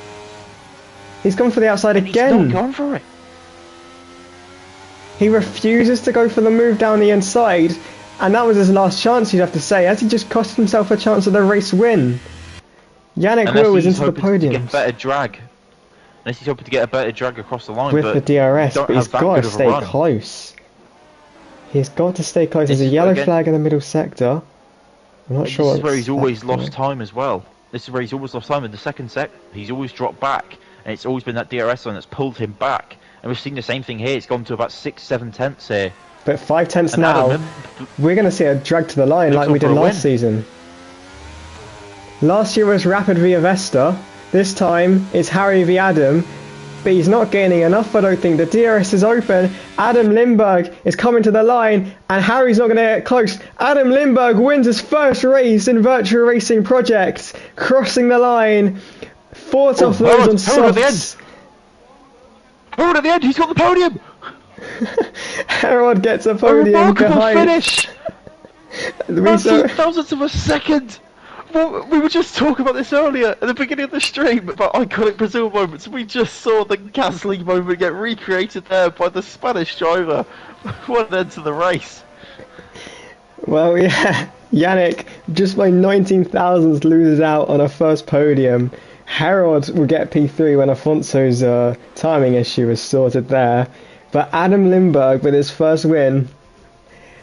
Speaker 2: He's gone for the outside again.
Speaker 1: He's not gone for it.
Speaker 2: He refuses to go for the move down the inside. And that was his last chance, you'd have to say, as he just cost himself a chance of the race win. Yannick Will is into the podium.
Speaker 1: Get better drag. Unless he's hoping to get a better drag across the line.
Speaker 2: With the DRS, but he's got to stay close. He's got to stay close. There's a yellow flag in the middle sector. I'm not sure.
Speaker 1: This is where he's always lost time as well. This is where he's always lost time in the second sector. He's always dropped back. And it's always been that DRS line that's pulled him back. And we've seen the same thing here. It's gone to about 6-7 tenths here.
Speaker 2: But 5 tenths now, we're going to see a drag to the line like we did last season. Last year was Rapid v Avesta. This time it's Harry v Adam. But he's not gaining enough, I don't think. The DRS is open. Adam Lindberg is coming to the line, and Harry's not going to get close. Adam Lindberg wins his first race in Virtual Racing Project, crossing the line. Fourth off loads on softs.
Speaker 1: Harold at the end, he's got the podium!
Speaker 2: Harold gets a podium
Speaker 1: a remarkable
Speaker 2: behind.
Speaker 1: Finish! 19 thousandths of a second! Well, we were just talking about this earlier at the beginning of the stream about iconic Brazil moments. We just saw the Gasly moment get recreated there by the Spanish driver. What an end to the race.
Speaker 2: Well, yeah, Yannick just by 19 thousandths loses out on a first podium. Harold will get P3 when Afonso's timing issue is sorted there. But Adam Lindberg with his first win,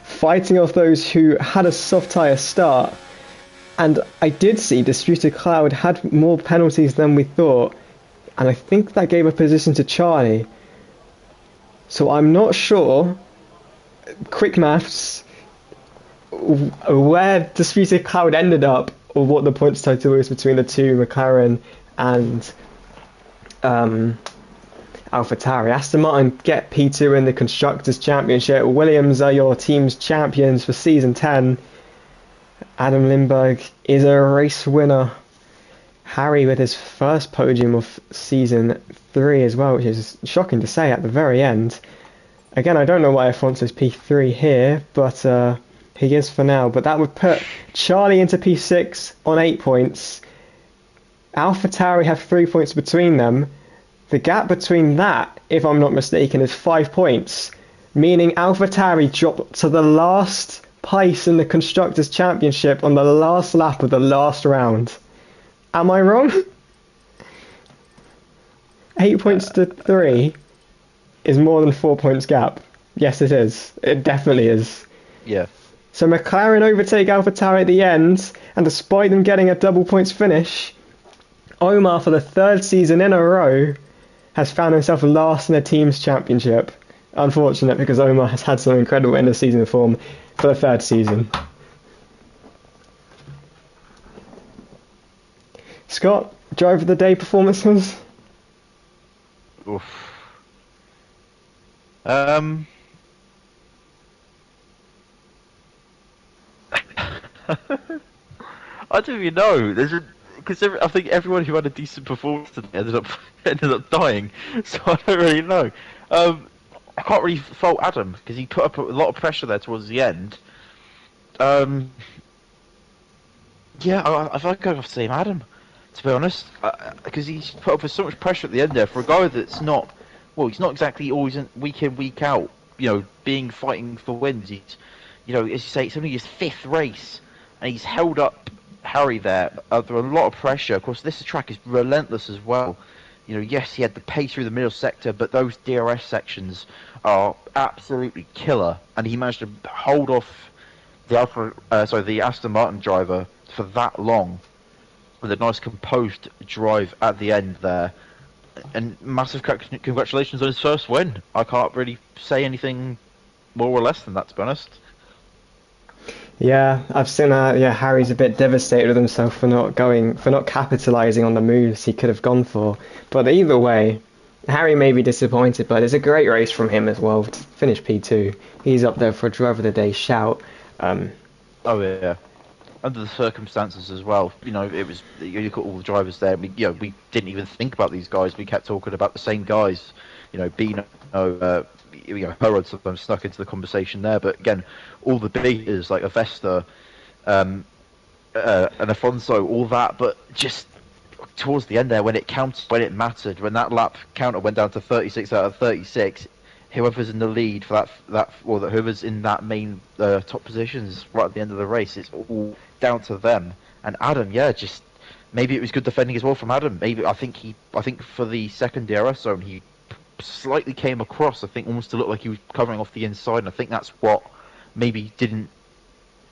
Speaker 2: fighting off those who had a soft tyre start. And I did see Disputed Cloud had more penalties than we thought, and I think that gave a position to Charlie. So I'm not sure, quick maths, where Disputed Cloud ended up, or what the points total is between the two, McLaren and AlphaTauri. Aston Martin get P2 in the Constructors' Championship. Williams are your team's champions for Season 10. Adam Lindberg is a race winner. Harry with his first podium of Season 3 as well, which is shocking to say at the very end. Again, I don't know why Afonso's P3 here, but he is for now. But that would put Charlie into P6 on 8 points. AlphaTauri have 3 points between them. The gap between that, if I'm not mistaken, is 5 points, meaning AlphaTauri dropped to the last place in the Constructors' Championship on the last lap of the last round. Am I wrong? 8 points to 3 is more than 4 points gap. Yes, it is. It definitely is.
Speaker 1: Yeah.
Speaker 2: So McLaren overtake AlphaTauri at the end, and despite them getting a double points finish, Omar, for the third season in a row, has found himself last in the team's championship. Unfortunate, because Omar has had some incredible end of season form for the third season. Scott, driver of the day performances?
Speaker 1: Oof. I don't even know. Because I think everyone who had a decent performance today ended up dying, so I don't really know. I can't really fault Adam because he put up a lot of pressure there towards the end. Yeah, I feel like I have to say Adam, to be honest, because he's put up with so much pressure at the end there for a guy that's not, well, he's not exactly always week in, week out, fighting for wins. He's, as you say, it's only his 5th race, and he's held up Harry there under a lot of pressure. Of course, this track is relentless as well. Yes, he had the pace through the middle sector, but those DRS sections are absolutely killer, and he managed to hold off the Aston Martin driver for that long with a nice composed drive at the end there. And massive congratulations on his first win. I can't really say anything more or less than that, to be honest.
Speaker 2: Yeah, I've seen Harry's a bit devastated with himself for not capitalising on the moves he could have gone for. But either way, Harry may be disappointed, but it's a great race from him as well to finish P2. He's up there for a driver of the day shout.
Speaker 1: Oh yeah, under the circumstances as well. It was, you look at all the drivers there. We didn't even think about these guys. We kept talking about the same guys. Bino, Herod sometimes snuck into the conversation there, but again, all the beaters like Avesta, and Afonso, all that, but just towards the end there, when it counted, when it mattered, when that lap counter went down to 36 out of 36, whoever's in the lead for whoever's in that main top positions right at the end of the race, it's all down to them. And Adam, just maybe it was good defending as well from Adam. Maybe I think for the second DRS zone he slightly came across. I think almost to look like he was covering off the inside, and I think that's what maybe didn't.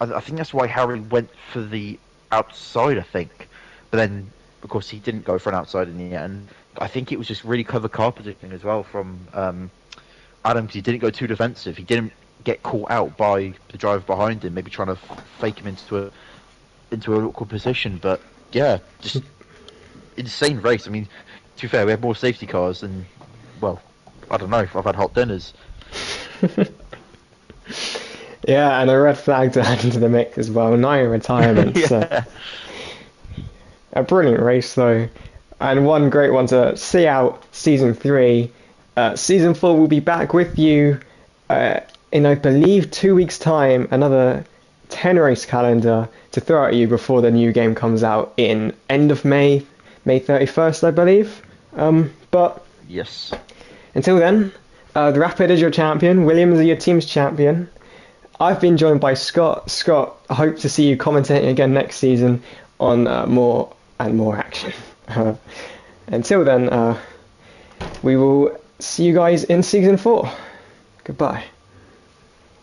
Speaker 1: I think that's why Harry went for the outside. I think, but then of course he didn't go for an outside in the end. I think it was just really clever car positioning as well from Adam, because he didn't go too defensive. He didn't get caught out by the driver behind him, maybe trying to fake him into an awkward position. But Yeah, just insane race. I mean, to be fair, we had more safety cars than, well, I don't know. I've had hot dinners.
Speaker 2: Yeah, and a red flag to add into the mix as well. 9 retirements.
Speaker 1: Yeah.
Speaker 2: A brilliant race though, and one great one to see out season 3. Season 4 will be back with you in, I believe, 2 weeks' time. Another 10 race calendar to throw at you before the new game comes out in end of May, May 31st, I believe. But
Speaker 1: Yes.
Speaker 2: until then, the Rapid is your champion. Williams is your team's champion. I've been joined by Scott. Scott, I hope to see you commentating again next season on more and more action. Until then, we will see you guys in season 4. Goodbye.